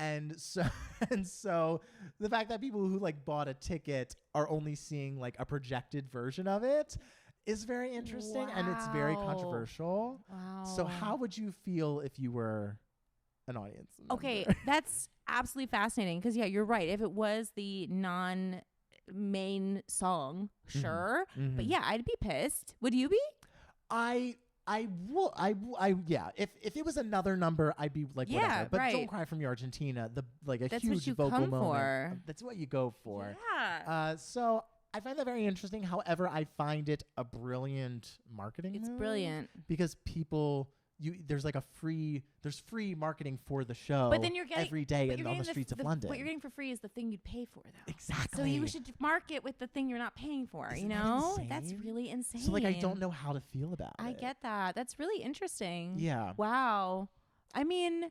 And so and so the fact that people who like bought a ticket are only seeing like a projected version of it is very interesting, and it's very controversial. Wow. So how would you feel if you were an audience member? Okay, that's absolutely fascinating because, yeah, you're right. If it was the non-main song, sure. Mm-hmm. But yeah, I'd be pissed. Would you be? Yeah. If it was another number, I'd be like, whatever. But right. Don't Cry for Me Argentina, That's huge what you vocal come moment. for. That's what you go for. Yeah. So I find that very interesting. However, I find it a brilliant marketing It's move brilliant. because there's free marketing for the show, But then you're getting every day on the streets of London. What you're getting for free is the thing you'd pay for, though. Exactly. So you should market with the thing you're not paying for. Isn't you that know, insane? that's really insane. So like, I don't know how to feel about it. I get that. That's really interesting. Yeah. Wow. I mean,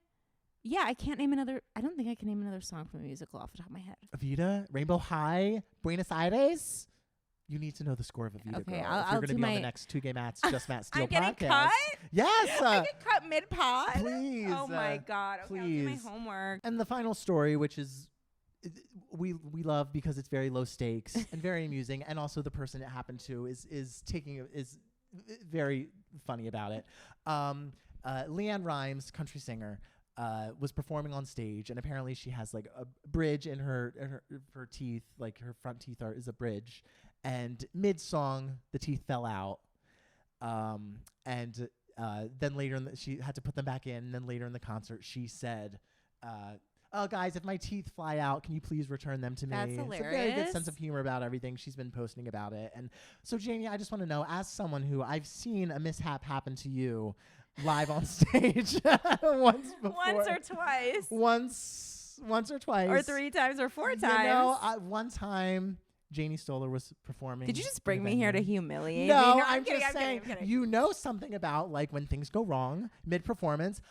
yeah, I don't think I can name another song from a musical off the top of my head. Evita, Rainbow High, Buenos Aires. You need to know the score of Evita. Okay, girl. I'll If you're going to do be on my- the next Two Gay Mats, Just Matt Steele I'm getting podcast. cut? Yes. I get cut mid-pod? Please. Oh, my God. Okay, I'll do my please. homework. And the final story, which is we love because it's very low stakes and very amusing, and also the person it happened to is very funny about it. Leanne Rimes, country singer, was performing on stage, and apparently she has like a bridge in her teeth, like her front teeth is a bridge, and mid song the teeth fell out, and then later she had to put them back in. And then later in the concert, she said, "Oh, guys, if my teeth fly out, can you please return them to me?" That's It's a very good hilarious. sense of humor about everything. She's been posting about it. And so, Janie, I just want to know, as someone who I've seen a mishap happen to you live on stage once before. Once or twice. Once or twice. Or 3 times or 4 You times. know, one time, Janie Stolar was performing. Did you just in bring a me here to venue. humiliate No, me? I'm kidding, just saying, I'm kidding. you know something about like when things go wrong mid-performance.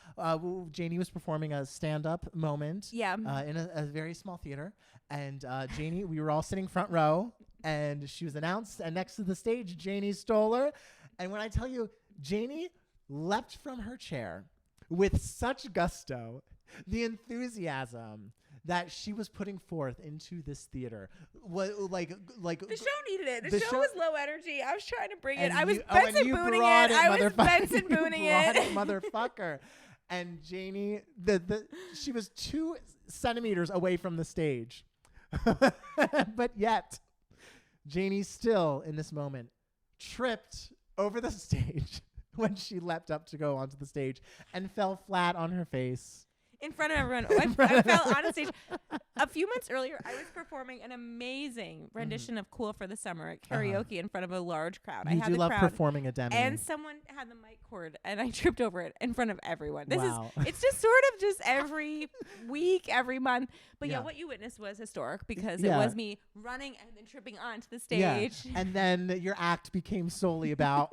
Janie was performing a stand-up moment Yeah. in a very small theater. And Janie, we were all sitting front row, and she was announced. And next to the stage, Janie Stolar. And when I tell you, Janie leapt from her chair with such gusto, the enthusiasm that she was putting forth into this theater. Like The show needed it. The The show show- was low energy. I was trying to bring it. And I was you- and Benson you Booning brought it. I was motherfucker. Benson You Booning brought it. motherfucker. And Janie, she was 2 centimeters away from the stage. But yet, Janie still, in this moment, tripped over the stage when she leapt up to go onto the stage and fell flat on her face. In front of everyone. I fell on a stage. A few months earlier, I was performing an amazing rendition of Cool for the Summer at karaoke in front of a large crowd. I You had do the love crowd. performing a demi. And someone had the mic cord, and I tripped over it in front of everyone. Wow. It's just sort of just every week, every month. But yeah, Yeah. what you witnessed was historic because Yeah. it was me running and then tripping onto the Yeah. stage. And then your act became solely about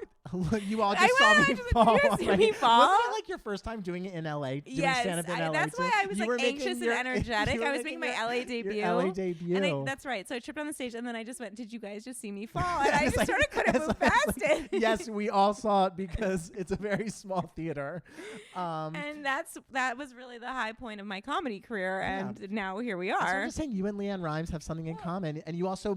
you all I just saw went, me did you fall. guys see right? me fall? Wasn't it like your first time doing it in LA? Doing Yes, stand-up in LA that's too? why I was You like were making anxious and your- energetic. you were I was making my your- LA your debut. LA debut. And that's right. So I tripped on the stage, and then I just went, "Did you guys just see me fall?" And I It's just like- sort of couldn't it's move like- past it. Yes, we all saw it because it's a very small theater. And that was really the high point of my comedy career, Yeah. and now here we So I'm are. just saying, you and Leanne Rimes have something in common, and you also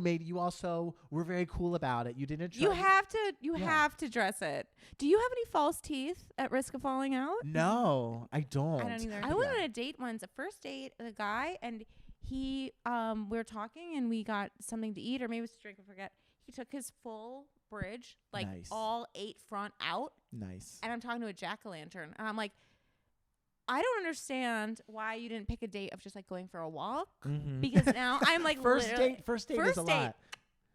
were very cool about it. You didn't. You have Yeah. to dress it. Do you have any false teeth at risk of falling out? No, I don't. I don't either. I went on a date once, a first date with a guy, and he we were talking and we got something to eat or maybe it was a drink, I forget. He took his full bridge, like Nice. all 8 front out, Nice. and I'm talking to a jack-o'-lantern, and I'm like, I don't understand why you didn't pick a date of just like going for a walk, Mhm. because now I'm like First literally- date is a first date. lot.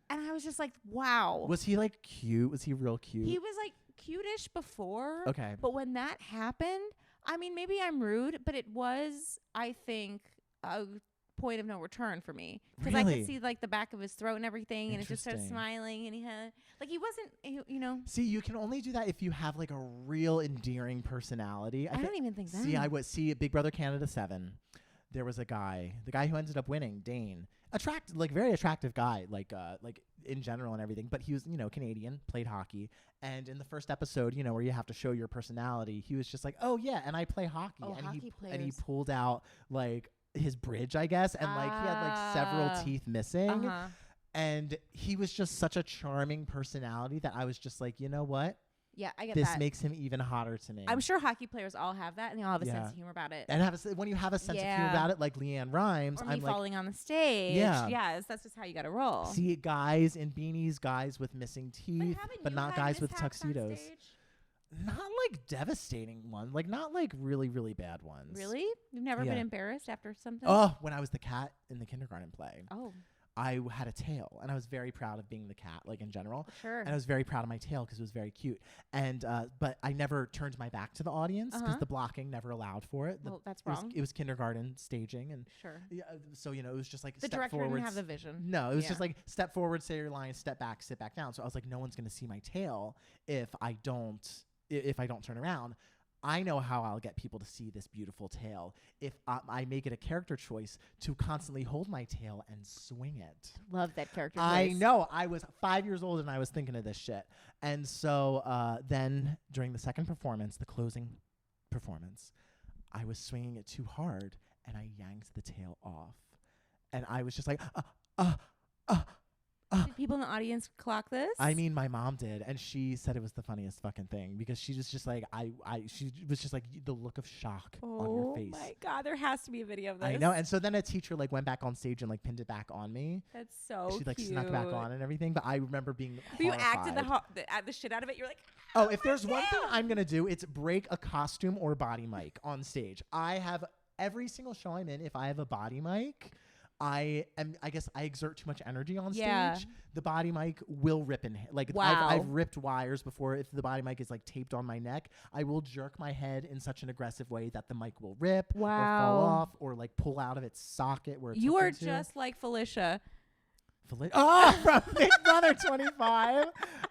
and I was just like, wow. Was he like cute? Was he real cute? He was like cute-ish before. Okay. But when that happened, I mean, maybe I'm rude, but it was, I think, a point of no return for me. Because I Really? could see like the back of his throat and everything, and it just started Interesting. smiling, and he had, like, he wasn't, you know. See, you can only do that if you have like a real endearing personality. I don't even think that. See, I would see Big Brother Canada 7. There was a guy, the guy who ended up winning, Dane. Very attractive guy, like in general and everything. But he was, Canadian, played hockey. And in the first episode, where you have to show your personality, he was just like, oh yeah, and I play hockey. Oh, and hockey and he players. pulled out like his bridge, I guess, and like he had like several teeth missing. Uh-huh. And he was just such a charming personality that I was just like, you know what? Yeah, I get This that. makes him even hotter to me. I'm sure hockey players all have that, and they all have a sense of humor about it. And when you have a sense of humor about it, like Leanne Rimes, Or me I'm like, falling on the stage. Yeah. Yes, that's just how you got to roll. see guys in beanies, guys with missing teeth, but you not had guys with mishaps on tuxedos. stage? Not like devastating ones, like not like really, really bad ones. Really? You've never Yeah. been embarrassed after something? Oh, when I was the cat in the kindergarten play, Oh, I had a tail, and I was very proud of being the cat, like in general. sure. And I was very proud of my tail because it was very cute. And but I never turned my back to the audience because the blocking never allowed for it. Well, that's It was, wrong. it was kindergarten staging, and Sure. so it was just like The step director forward. didn't have the vision. No, it was Yeah. just like step forward, say your line, step back, sit back down. So I was like, no one's gonna see my tail if I don't turn around. I know how I'll get people to see this beautiful tail if I make it a character choice to constantly hold my tail and swing it. Love that character I voice. know. I was 5 years old and I was thinking of this shit. And so then during the second performance, the closing performance, I was swinging it too hard and I yanked the tail off. And I was just like, Did people in the audience clock this? I mean, my mom did, and she said it was the funniest fucking thing because she was just like, she was just like the look of shock on your face. Oh my God, there has to be a video of this. I know. And so then a teacher like went back on stage and like pinned it back on me. That's so She like cute. snuck back on and everything. But I remember being But you acted horrified. the shit out of it. You're like, Oh, if there's my one thing tail. I'm going to do, it's break a costume or body mic on stage. I have every single show I'm in, if I have a body mic, I guess I exert too much energy on Yeah. stage. The body mic will rip in. Like Wow. I've ripped wires before. If the body mic is like taped on my neck, I will jerk my head in such an aggressive way that the mic will rip or fall Wow. off or like pull out of its socket where it's You are hooked into. just like Felicia. From Big Brother 25.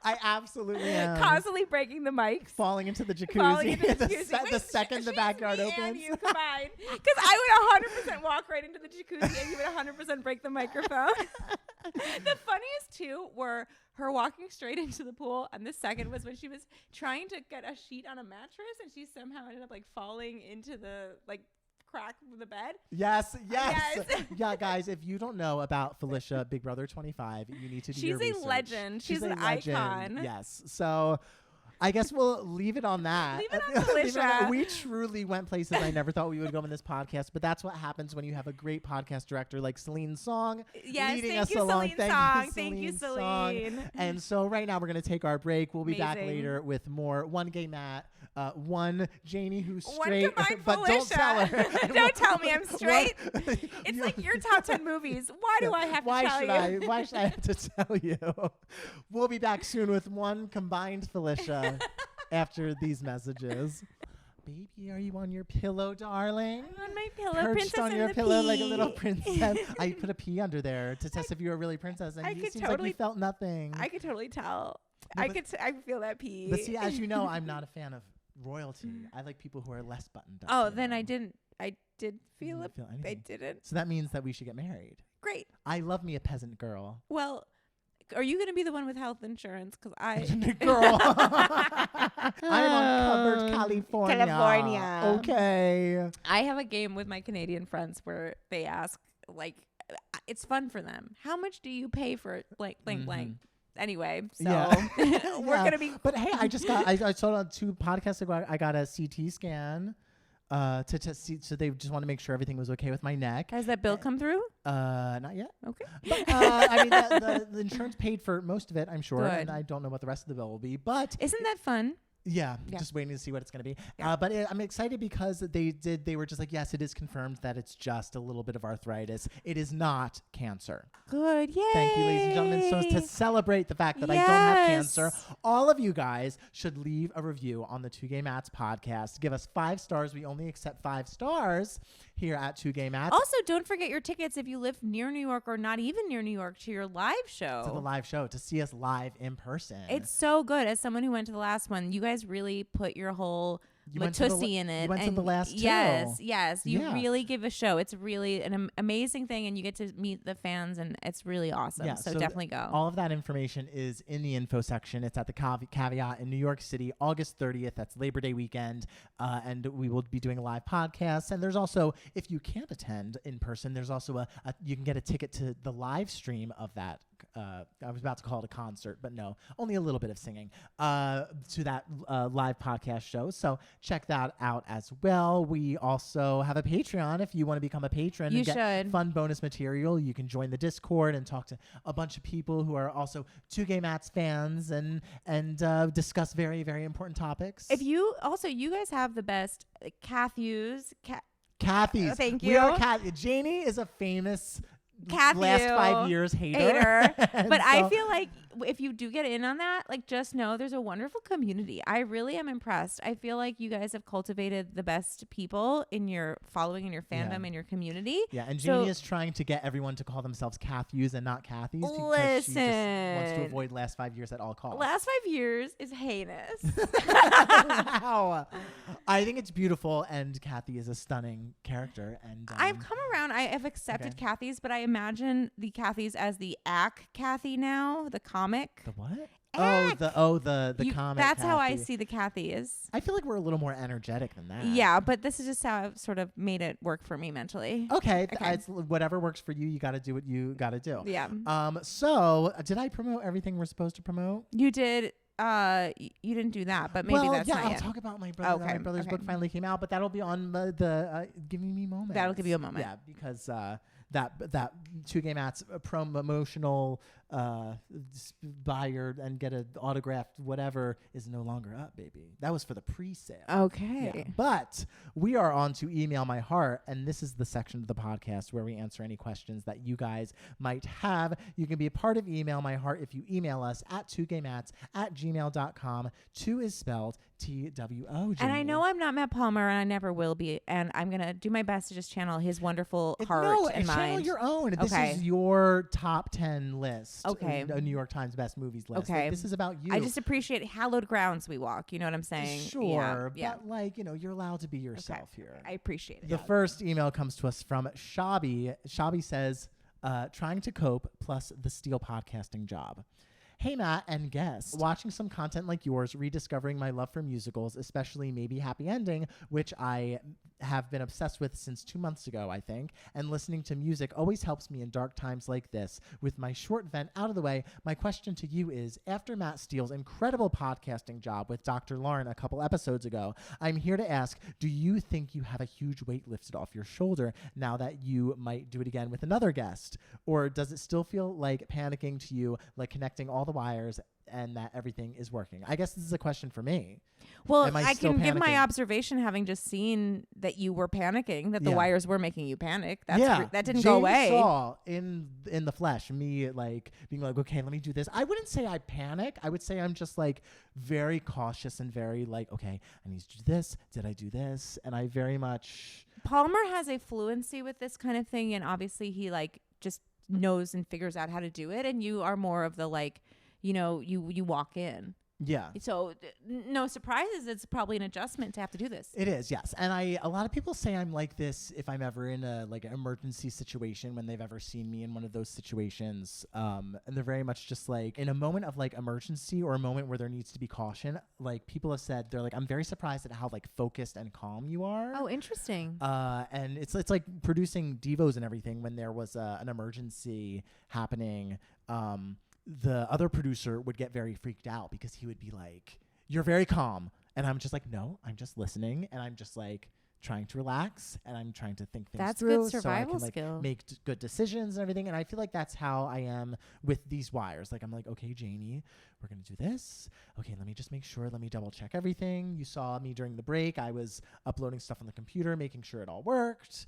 I absolutely am. Constantly breaking the mics. Falling into the Falling jacuzzi, into the the, jacuzzi. the second the backyard me opens. And you combined. Because I would 100% walk right into the jacuzzi and you would 100% break the microphone. The funniest two were her walking straight into the pool, and the second was when she was trying to get a sheet on a mattress and she somehow ended up like falling into the like crack of the bed. Yes. Yes. Yeah, guys, if you don't know about Felicia, Big Brother 25, you need to do She's your a research. legend. She's an a legend. icon. Yes. So I guess we'll leave it on that. Leave it on Leave it on that. Felicia. We truly went places I never thought we would go in this podcast, but that's what happens when you have a great podcast director like Celine Song Yes, leading thank us you, along. Celine Thank Song. you, Thank you, Song. Celine. And so right now we're going to take our break. We'll be back Amazing. later with more One Gay Matt, one Janie who's One straight, combined but don't Felicia. tell her. Don't tell me I'm straight. What? It's like your top 10 movies. Why do I have to tell you? Why should I have to tell you? We'll be back soon with one combined Felicia after these messages. Baby, are you on your pillow, darling? I'm on my pillow, Perched princess on and your the pillow pea. like a little princess. I put a pea under there to test if you were really a princess, and I you could seems like totally- you felt nothing. I could totally tell. No, I but- could. I feel that pee. But see, as you know, I'm not a fan of royalty. I like people who are less buttoned up. Oh, you then know? I didn't. I did feel didn't it. feel I anything. didn't. So that means that we should get married. Great. I love me a peasant girl. Well, are you going to be the one with health insurance? Because I. Girl. I'm on covered California. California. Okay. I have a game with my Canadian friends where they ask, like, it's fun for them. How much do you pay for blank, blank, blank? Anyway, so Yeah. we're Yeah. going to be. But hey, I just got, I saw on 2 podcasts ago, I got a CT scan to see, so they just want to make sure everything was okay with my neck. Has that bill come through? Not yet. Okay. But, I mean, the insurance paid for most of it, I'm sure. Good. And I don't know what the rest of the bill will be. But Isn't that fun? yeah, Yeah. just waiting to see what it's going to be. Yeah. But I'm excited because they were just like, yes, it is confirmed that it's just a little bit of arthritis. It is not cancer. Good. Yay. Thank you, ladies and gentlemen. So to celebrate the fact that I don't have cancer, all of you guys should leave a review on the 2 Gay Mats podcast. Give us 5 stars. We only accept 5 stars here at 2 Gay Mats. Also, don't forget your tickets if you live near New York or not even near New York to your live show. To the live show, to see us live in person. It's so good. As someone who went to the last one, you guys really put your whole Matussi in it. You went to the last two. Yes. You really give a show. It's really an amazing thing, and you get to meet the fans, and it's really awesome. Yeah, so definitely go. All of that information is in the info section. It's at the Caveat in New York City, August 30th. That's Labor Day weekend, and we will be doing a live podcast. And there's also, if you can't attend in person, there's also you can get a ticket to the live stream of that. I was about to call it a concert, but no, only a little bit of singing to that live podcast show. So check that out as well. We also have a Patreon. If you want to become a patron and get fun bonus material, you can join the Discord and talk to a bunch of people who are also Two Gay Mats fans and discuss very, very important topics. You guys have the best Kathy's. Kathy's. Thank you. We are Kathy. Janie is a famous Kathy last 5 years hater. But I feel like if you do get in on that, like, just know there's a wonderful community. I really am impressed. I feel like you guys have cultivated the best people in your following, in your fandom, in your community. Yeah, and Janie is trying to get everyone to call themselves Kathy's and not Kathy's because she just wants to avoid last 5 years at all costs. Last 5 years is heinous. Wow. I think it's beautiful, and Kathy is a stunning character. And I've come around. I have accepted Kathy's, but I imagine the Kathy's as the Kathy now, the comic. The what? Ack. The comic. That's Kathy. how I see the Kathy's. I feel like we're a little more energetic than that. Yeah, but this is just how I've sort of made it work for me mentally. Okay. It's whatever works for you. You got to do what you got to do. Yeah. So did I promote everything we're supposed to promote? You did. You didn't do that, but maybe that's not I'll yet. talk about my brother. My brother's book finally came out, but that'll be on the Giving Me Moments. That'll give you a moment. Yeah, because that Two Gay Mats promotional buy and get an autographed whatever is no longer up, baby. That was for the pre-sale. Okay. Yeah. But we are on to Email My Heart, and this is the section of the podcast where we answer any questions that you guys might have. You can be a part of Email My Heart if you email us at twogaymats@gmail.com. Two is spelled TWO. And I know I'm not Matt Palmer, and I never will be, and I'm going to do my best to just channel his wonderful heart and mind. Channel your own. This is your top 10 list. Okay. A New York Times best movies list. Okay. Like, this is about you. I just appreciate hallowed grounds we walk. You know what I'm saying? Sure. Yeah. But you're allowed to be yourself here. I appreciate it. The first email comes to us from Shabi. Shabi says, trying to cope plus the Steele podcasting job. Hey, Matt and guests. Watching some content like yours, rediscovering my love for musicals, especially maybe Happy Ending, which I have been obsessed with since 2 months ago, I think, and listening to music always helps me in dark times like this. With my short vent out of the way, my question to you is, after Matt Steele's incredible podcasting job with Dr. Lauren a couple episodes ago, I'm here to ask, do you think you have a huge weight lifted off your shoulder now that you might do it again with another guest? Or does it still feel like panicking to you, like connecting all the wires and that everything is working? I guess this is a question for me. Well, I can give my observation, having just seen that you were panicking, that the wires were making you panic. That didn't go away. Saw in the flesh me like being like, okay, let me do this. I wouldn't say I panic. I would say I'm just like very cautious and very like, okay, I need to do this. Did I do this? And I very much. Palmer has a fluency with this kind of thing, and obviously he like just knows and figures out how to do it. And you are more of the like, you walk in. Yeah. So no surprises. It's probably an adjustment to have to do this. It is, yes. And a lot of people say I'm like this if I'm ever in a like an emergency situation, when they've ever seen me in one of those situations. And they're very much just like in a moment of like emergency or a moment where there needs to be caution. Like people have said, they're like, I'm very surprised at how like focused and calm you are. Oh, interesting. And it's like producing Devos and everything when there was an emergency happening. The other producer would get very freaked out because he would be like, you're very calm. And I'm just like, no, I'm just listening. And I'm just like trying to relax. And I'm trying to think things through. That's good survival so I can, skill. Like, make good decisions and everything. And I feel like that's how I am with these wires. Like, I'm like, okay, Janie, we're going to do this. Okay, let me just make sure. Let me double check everything. You saw me during the break. I was uploading stuff on the computer, making sure it all worked.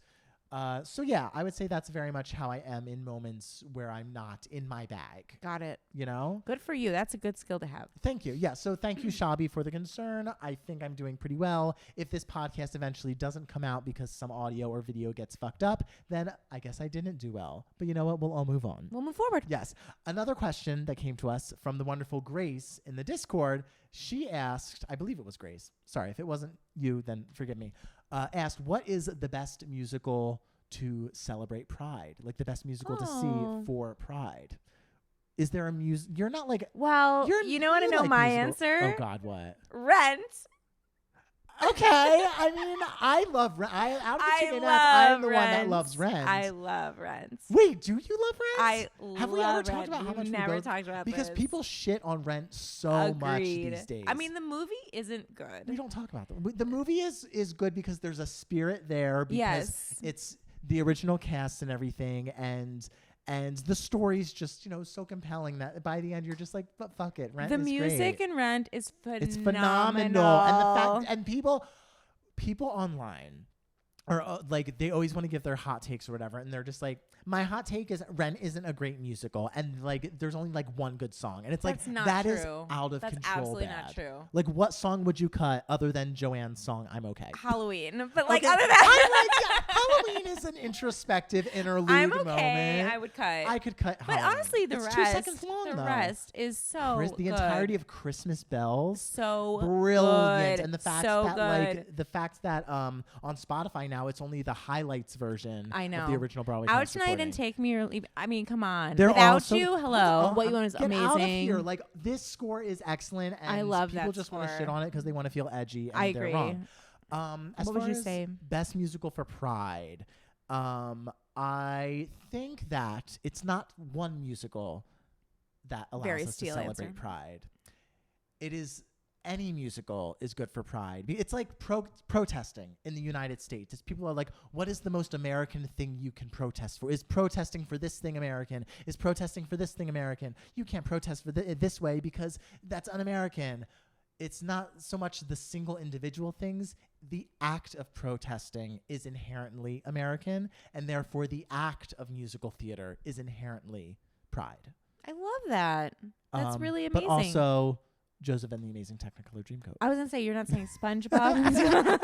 So yeah, I would say that's very much how I am in moments where I'm not in my bag. Got it. You know? Good for you. That's a good skill to have. Thank you. Yeah. So thank you, Shabi, for the concern. I think I'm doing pretty well. If this podcast eventually doesn't come out because some audio or video gets fucked up, then I guess I didn't do well. But you know what? We'll all move on. We'll move forward. Yes. Another question that came to us from the wonderful Grace in the Discord. she asked, I believe it was Grace. Sorry, if it wasn't you, then forgive me. Asked, what is the best musical to celebrate Pride? Like the best musical to see for Pride? Is there a music? You're not like. Well, you know what? I know like my musical. answer. Oh God, what? Rent. Okay, I mean, I love Rent. Out of the two I'm the one that loves Rent. I love Rent. Wait, do you love Rent? Have we ever talked about how much we never both, talked about because this. people shit on Rent so much these days. I mean, the movie isn't good. We don't talk about them. The movie is good because there's a spirit there. Because it's the original cast and everything, and the story's just so compelling that by the end you're just like, but fuck it, Rent. The is music great. in Rent is phenomenal. It's phenomenal, and the fact and people online are like, they always want to give their hot takes or whatever, and they're just like, my hot take is Rent isn't a great musical, and like there's only like one good song, and it's That's like not that true. is out of That's control. Absolutely bad. not true. Like, what song would you cut other than Joanne's song "I'm Okay"? Halloween, but like Okay. other than that, Halloween is an introspective interlude I'm okay. moment. I would cut. I could cut. But Halloween. honestly, the It's rest, 2 seconds long, the though. rest is so the good. entirety of Christmas Bells, so brilliant, good. and the fact so that good. like the fact that on Spotify now it's only the highlights version. I know. Of the original Broadway. Out Tonight and Take Me or Leave. I mean, come on. They're Without also, You, hello. What You Want is get amazing. Out of here. Like, this score is excellent, and I love people that just want to score. shit on it because they want to feel edgy, and I they're agree. wrong. As What far would you as say? Best musical for Pride, I think that it's not one musical that allows Very us to Steele celebrate answer. Pride. It is. Any musical is good for Pride. It's like protesting in the United States. People are like, what is the most American thing you can protest for? Is protesting for this thing American? Is protesting for this thing American? You can't protest for this way because that's un-American. It's not so much the single individual things. The act of protesting is inherently American, and therefore the act of musical theater is inherently Pride. I love that. That's really amazing. But also Joseph and the Amazing Technicolor Dreamcoat. I was going to say, you're not saying SpongeBob?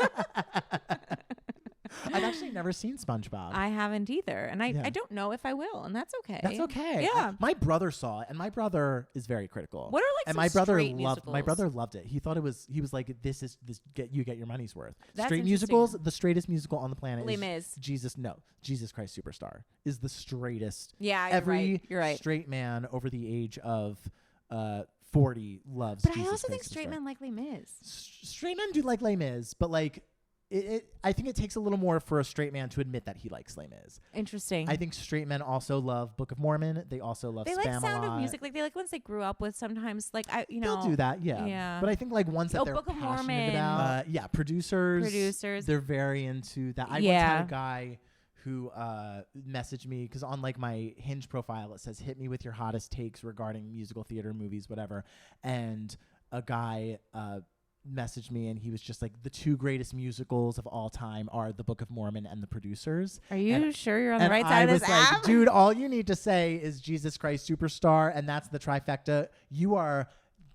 I've actually never seen SpongeBob. I haven't either. And I don't know if I will. And that's okay. That's okay. Yeah. My brother saw it, and my brother is very critical. What are like and some my brother straight loved musicals? My brother loved it. He thought he was like, this get your money's worth. That's Straight musicals, the straightest musical on the planet Les is Mis. Jesus Christ Superstar is the straightest. Yeah, Every you're right. straight man over the age of 40 loves But Jesus I also think Christ straight Superstar. men like Les Mis. Straight men do like Les Mis, but like I think it takes a little more for a straight man to admit that he likes Les Mis. Interesting. I think straight men also love Book of Mormon. They also love they Spam like Sound a lot. of Music. Like they like ones they grew up with. Sometimes, like they'll do that, yeah. Yeah. But I think like ones that they're Book of passionate Mormon. about. Producers. They're very into that. I once had a guy who messaged me because on like my Hinge profile it says, "Hit me with your hottest takes regarding musical theater, movies, whatever." And a guy messaged me and he was just like, the two greatest musicals of all time are The Book of Mormon and The Producers. Are you sure you're on the and right side of this I was like, app? dude, all you need to say is Jesus Christ Superstar, and that's the trifecta. You are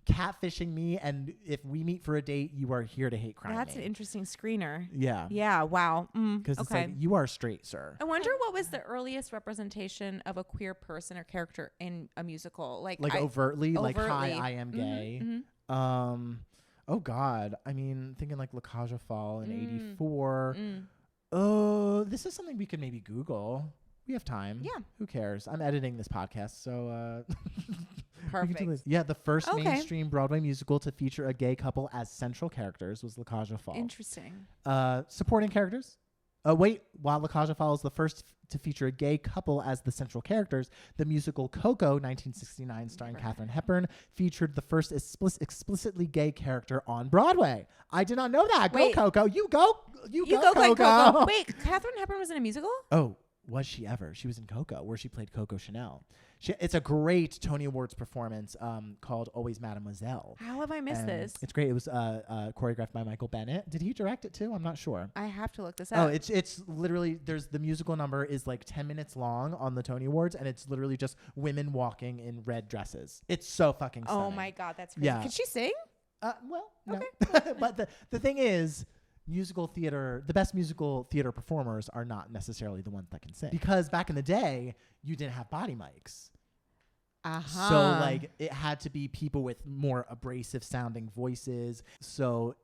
catfishing me, and if we meet for a date, you are here to hate crime. That's an interesting screener. Yeah. Yeah. Wow. Because it's like, you are straight, sir. I wonder what was the earliest representation of a queer person or character in a musical, like overtly, like, hi, I am Mhm, gay. mhm. Oh God, I mean, thinking like La Cage aux Folles in '84. Mm. Oh, this is something we could maybe Google. We have time. Yeah. Who cares? I'm editing this podcast, so Perfect. Yeah, the first Okay. mainstream Broadway musical to feature a gay couple as central characters was La Cage aux Folles. Interesting. Supporting characters. While La Cage aux Folles was the first to feature a gay couple as the central characters, the musical Coco, 1969, starring Katharine Hepburn, featured the first explicitly gay character on Broadway. I did not know that. Go Coco. You go Coco. Wait, Katharine Hepburn was in a musical? Oh, was she ever? She was in Coco, where she played Coco Chanel. It's a great Tony Awards performance called Always Mademoiselle. How have I missed this? It's great. It was choreographed by Michael Bennett. Did he direct it too? I'm not sure. I have to look this up. Oh, it's literally, there's the musical number is like 10 minutes long on the Tony Awards, and it's literally just women walking in red dresses. It's so fucking stunning. Oh my God, that's crazy. Yeah. Could she sing? Well, no. Okay. But the thing is, musical theater, the best musical theater performers are not necessarily the ones that can sing. Because back in the day, you didn't have body mics. So like it had to be people with more abrasive sounding voices. So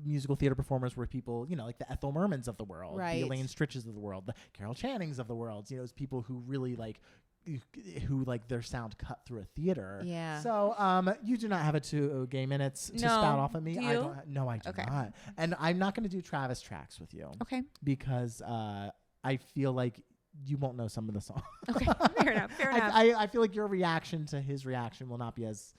musical theater performers were people, you know, like the Ethel Mermans of the world, Right. the Elaine Stritches of the world, the Carol Channings of the world. You know, it's people who really like who like their sound cut through a theater. Yeah. So you do not have 2 gay minutes to spout off at me. Do I you? don't. No, I do Okay. not. And I'm not going to do Travis tracks with you. Okay. Because I feel like you won't know some of the songs. Okay. Fair enough. Fair enough. I feel like your reaction to his reaction will not be as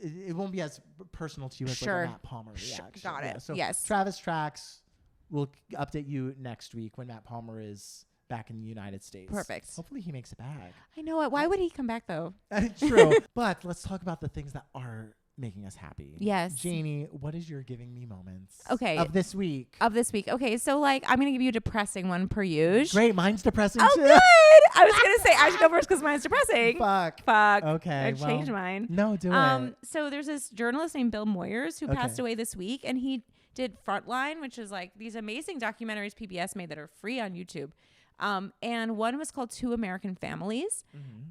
it won't be as personal to you as like a Matt Palmer reaction. Got it. Yeah, so yes. Travis tracks. We'll update you next week when Matt Palmer is back in the United States. Perfect. Hopefully he makes it back. I know it. Why would he come back though? True. But let's talk about the things that are making us happy. Yes. Janie, what is your giving me moments of this week? Okay, so like I'm gonna give you a depressing one per usual. Great, mine's depressing Oh, too. good. I was gonna say I should go first because mine's depressing. Fuck. I Okay. changed mine. No, do it. So there's this journalist named Bill Moyers who passed Okay. away this week, and he did Frontline, which is like these amazing documentaries PBS made that are free on YouTube. And one was called Two American Families,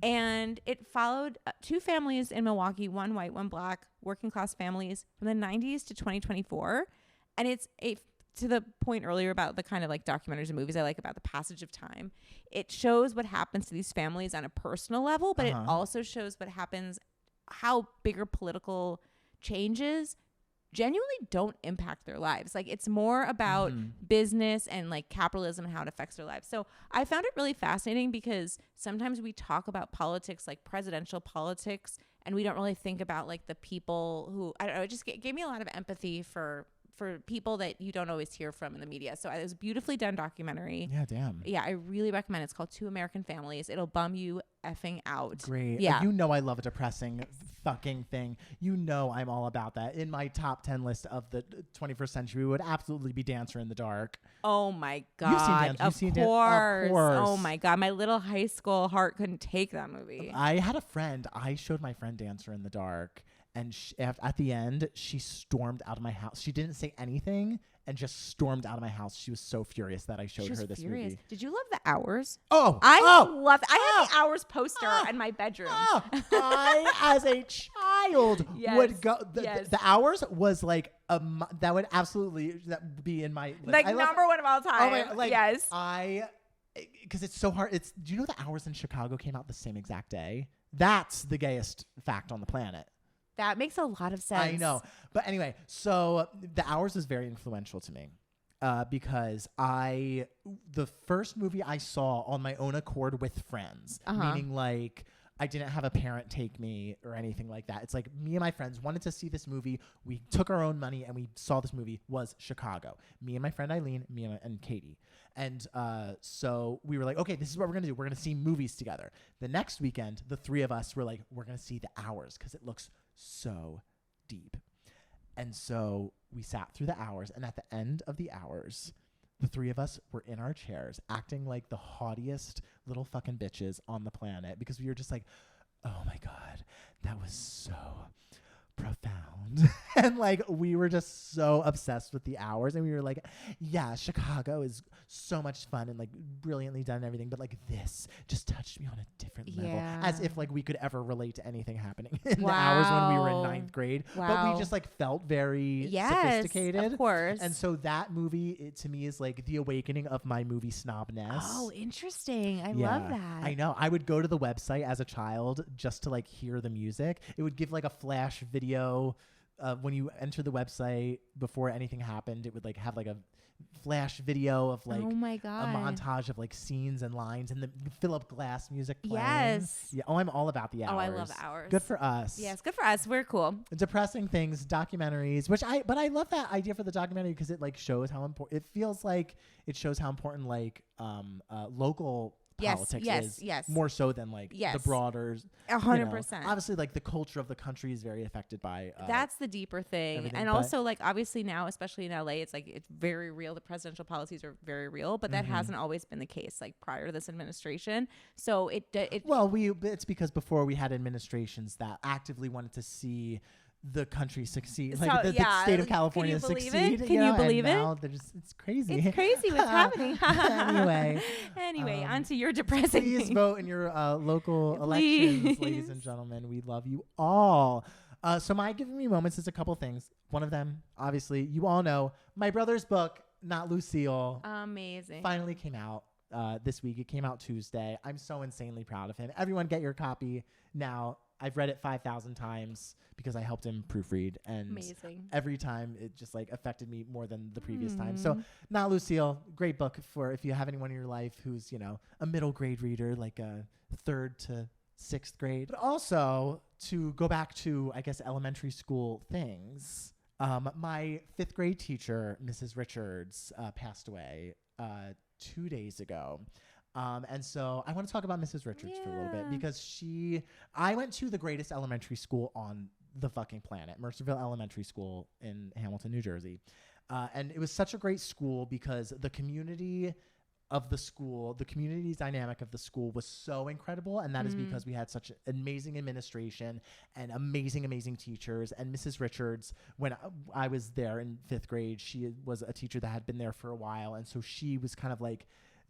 and it followed 2 families in Milwaukee, one white, one black, working class families from the 90s to 2024. And it's to the point earlier about the kind of like documentaries and movies I like about the passage of time. It shows what happens to these families on a personal level, but it also shows what happens, how bigger political changes genuinely don't impact their lives. Like it's more about business and like capitalism and how it affects their lives. So I found it really fascinating because sometimes we talk about politics, like presidential politics, and we don't really think about like the people who, I don't know, it just gave me a lot of empathy for people that you don't always hear from in the media. So it was a beautifully done documentary. Yeah, damn. Yeah, I really recommend it. It's called Two American Families. It'll bum you effing out. Great. Yeah. You know I love a depressing fucking thing. You know I'm all about that. In my top 10 list of the 21st century would absolutely be Dancer in the Dark. Oh my God. You've seen Dancer. Of Of course. course. Oh my God. My little high school heart couldn't take that movie. I had a friend. I showed my friend Dancer in the Dark. And at the end, she stormed out of my house. She didn't say anything and just stormed out of my house. She was so furious that I showed her this movie. Did you love The Hours? Oh, I love it. I had The Hours poster in my bedroom. I, as a child, would go. The Hours was like that would absolutely be in my list. Like number one of all time. Oh my, like, yes. Because it's so hard. Do you know The Hours in Chicago came out the same exact day? That's the gayest fact on the planet. That makes a lot of sense. I know. But anyway, so The Hours is very influential to me because the first movie I saw on my own accord with friends, meaning like I didn't have a parent take me or anything like that. It's like me and my friends wanted to see this movie. We took our own money and we saw this movie was Chicago. Me and my friend Eileen, and Katie. And so we were like, okay, this is what we're going to do. We're going to see movies together. The next weekend, the 3 of us were like, we're going to see The Hours because it looks so deep. And so we sat through The Hours, and at the end of The Hours, the 3 of us were in our chairs acting like the haughtiest little fucking bitches on the planet because we were just like, oh my God, that was so profound. And like we were just so obsessed with The Hours, and we were like, yeah, Chicago is so much fun and like brilliantly done and everything, but like this just touched me on a different level, as if like we could ever relate to anything happening in The Hours when we were in 9th grade. But we just like felt very sophisticated, of course. And so that movie to me is like the awakening of my movie snobness. Oh, interesting. I love that. I know. I would go to the website as a child just to like hear the music. It would give like a flash video when you enter the website before anything happened. It would like have like a flash video of like oh my God. a montage of like scenes and lines and the Philip Glass music playing. Yes. Yeah. Oh, I'm all about The Hours. Oh, I love The Hours. Good for us. Yes, good for us. We're cool. Depressing things, documentaries, but I love that idea for the documentary because it like shows how important it feels like. It shows how important like local politics is more so than like the broader 100%. Obviously like the culture of the country is very affected by that's the deeper thing. And also like obviously now, especially in LA, it's like it's very real. The presidential policies are very real, but that hasn't always been the case like prior to this administration. So it's because before we had administrations that actively wanted to see the country succeed, So, like the yeah, state of can California you believe succeed. it? Can you know, believe and it? now they're just, it's crazy. It's crazy what's happening. Anyway, On to your depressing please thing. vote in your local elections, ladies and gentlemen. We love you all. So my giving me moments is a couple things. One of them, obviously, you all know, my brother's book, Not Lucille, Amazing. finally came out this week. It came out Tuesday. I'm so insanely proud of him. Everyone get your copy now. I've read it 5,000 times because I helped him proofread, and Amazing. every time it just like affected me more than the previous time. So Not Lucille, great book for if you have anyone in your life who's, you know, a middle grade reader, like a 3rd to 6th grade. But also to go back to, I guess, elementary school things. My 5th grade teacher, Mrs. Richards, passed away 2 days ago. And so I want to talk about Mrs. Richards for a little bit because I went to the greatest elementary school on the fucking planet, Mercerville Elementary School in Hamilton, New Jersey. And it was such a great school because the community of the school, the community dynamic of the school was so incredible. And that is because we had such amazing administration and amazing teachers. And Mrs. Richards, when I was there in 5th grade, she was a teacher that had been there for a while. And so she was kind of like,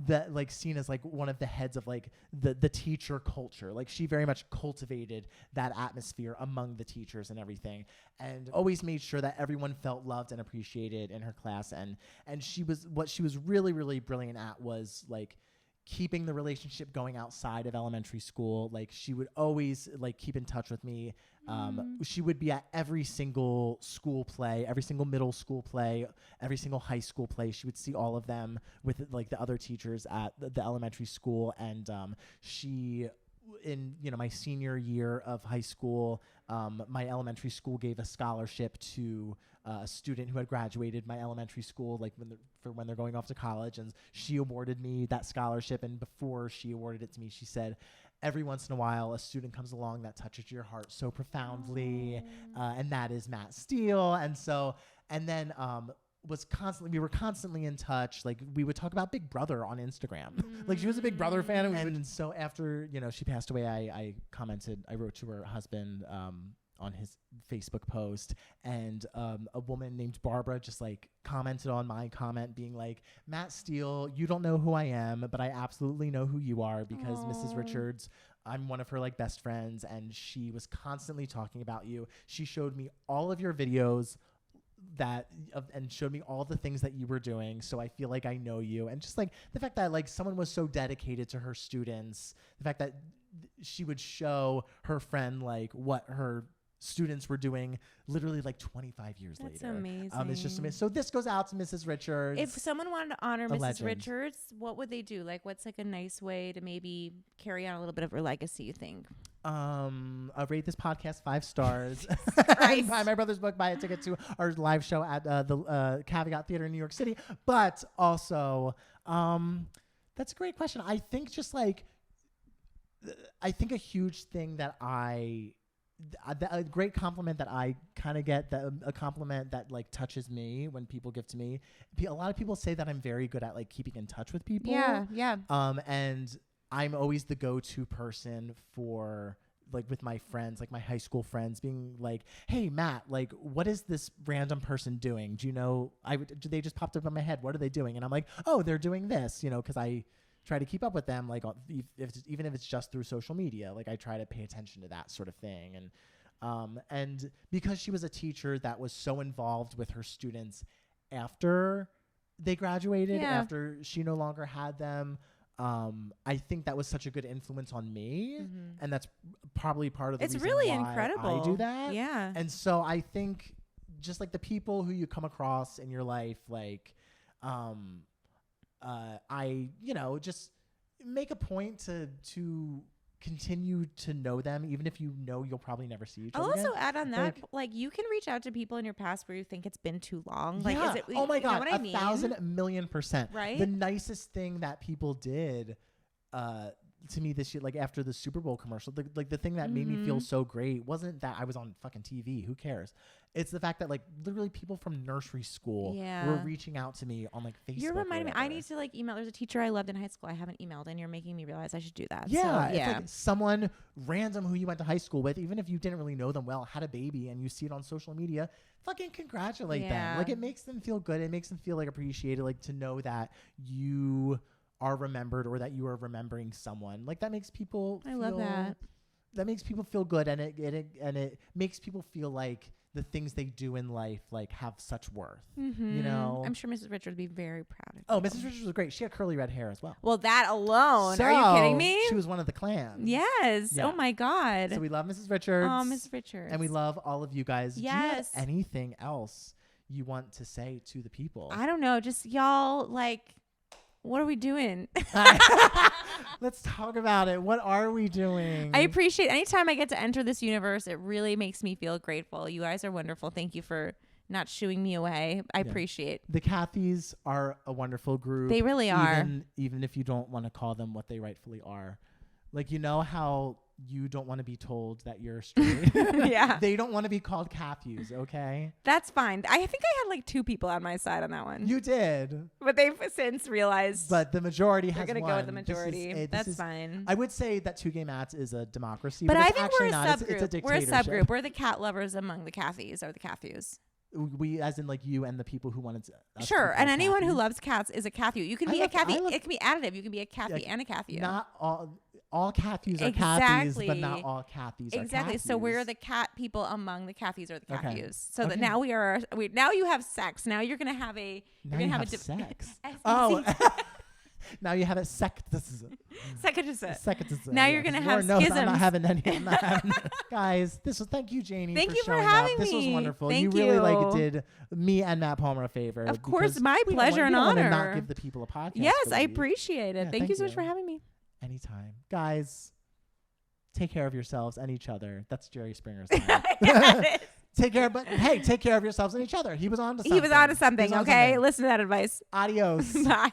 that like seen as like one of the heads of like the teacher culture. Like she very much cultivated that atmosphere among the teachers and everything, and always made sure that everyone felt loved and appreciated in her class. And she was really brilliant at was like keeping the relationship going outside of elementary school. Like she would always like keep in touch with me. She would be at every single school play, every single middle school play, every single high school play. She would see all of them with like the other teachers at the elementary school. And she, in, you know, my senior year of high school, my elementary school gave a scholarship to a student who had graduated my elementary school, like when they're going off to college, and she awarded me that scholarship. And before she awarded it to me, she said, every once in a while, a student comes along that touches your heart so profoundly, and that is Matt Steele. And so, and then we were constantly in touch. Like we would talk about Big Brother on Instagram. Like she was a Big Brother fan, and so after, you know, she passed away, I wrote to her husband on his Facebook post, and a woman named Barbara just like commented on my comment being like, Matt Steele, you don't know who I am, but I absolutely know who you are, because Mrs. Richards, I'm one of her like best friends, and she was constantly talking about you. She showed me all of your videos and showed me all the things that you were doing, so I feel like I know you. And just like the fact that like someone was so dedicated to her students, the fact that she would show her friend like what her students were doing literally like 25 years later. That's amazing. It's just amazing. So this goes out to Mrs. Richards. If someone wanted to honor Mrs. legend. Richards, what would they do? Like, what's like a nice way to maybe carry on a little bit of her legacy, you think? I'll rate this podcast 5 stars. Christ. Buy my brother's book, buy a ticket to our live show at the Caveat Theater in New York City. But also, that's a great question. I think just like, I think a huge thing that a great compliment that I kind of get, a compliment that like touches me when people give to me. A lot of people say that I'm very good at like keeping in touch with people. Yeah. And I'm always the go-to person for like with my friends, like my high school friends, being like, hey Matt, like what is this random person doing? Do you know, they just popped up in my head. What are they doing? And I'm like, oh, they're doing this, you know, because I try to keep up with them, like even if it's just through social media. Like I try to pay attention to that sort of thing. And because she was a teacher that was so involved with her students after they graduated, after she no longer had them, I think that was such a good influence on me, and that's probably part of the reason really why incredible. I do that. Yeah. And so I think just like the people who you come across in your life, like I, you know, just make a point to continue to know them, even if you know you'll probably never see each other I'll also again. add on that, like you can reach out to people in your past where you think it's been too long. Like, yeah. is it? Oh my God, you know what I mean? 1,000,000,000%. Right. The nicest thing that people did, to me this year, like after the Super Bowl commercial, the thing that made me feel so great wasn't that I was on fucking TV. Who cares? It's the fact that like literally people from nursery school were reaching out to me on like Facebook. You're reminding me. I need to like email. There's a teacher I loved in high school I haven't emailed, and you're making me realize I should do that. Yeah, so, it's like someone random who you went to high school with, even if you didn't really know them well, had a baby, and you see it on social media. Fucking congratulate them. Like it makes them feel good. It makes them feel like appreciated. Like to know that you are remembered or that you are remembering someone. Like that makes people. Love that. That makes people feel good, and it makes people feel like the things they do in life like have such worth. You know, I'm sure Mrs. Richards would be very proud of you. Oh, Mrs. Richards was great. She had curly red hair as well. Well, that alone. So, are you kidding me? She was one of the clans. Yes. Yeah. Oh my God. So we love Mrs. Richards. Oh, Mrs. Richards. And we love all of you guys. Yes. Do you have anything else you want to say to the people? I don't know. Just y'all, like, what are we doing? Let's talk about it. What are we doing? I appreciate anytime I get to enter this universe. It really makes me feel grateful. You guys are wonderful. Thank you for not shooing me away. I appreciate. The Cathys are a wonderful group. They really are. Even if you don't want to call them what they rightfully are. Like, you know how you don't want to be told that you're straight? Yeah. They don't want to be called Cathys, okay? That's fine. I think I had like 2 people on my side on that one. You did. But they've since realized. But the majority they're has going to go with the majority. That's fine. fine. I would say that Two Gay Mats is a democracy. But I it's think we're a not. subgroup. It's a we're a dictatorship. subgroup. We're the cat lovers among the Cathys or the Cathys. We, as in like you and the people who wanted to. Sure. And anyone who loves cats is a Cathy. You can be a Cathy. It can be additive. You can be a Cathy Yeah, and a Cathy. Not all Cathys are Cathys, but not all Cathys are exactly. Cathys. So we're the cat people among the Cathys or the Cathys. Okay. So that now now you have sex. Now you're gonna have a sex. Oh. Now you have a sectism. Now you're gonna have Lord schisms. I'm not having any. Guys, thank you, Janie. Thank you for showing having up. This was me. wonderful. Thank you really you. did me and Matt Palmer a favor. Of course, my we pleasure don't and want to honor. not give the people a podcast. Yes, for I you. appreciate it. Yeah, thank you so much for having me. Anytime, guys. Take care of yourselves and each other. That's Jerry Springer's line. Take care of yourselves and each other. He was on to something. Okay, listen to that advice. Adios. Bye.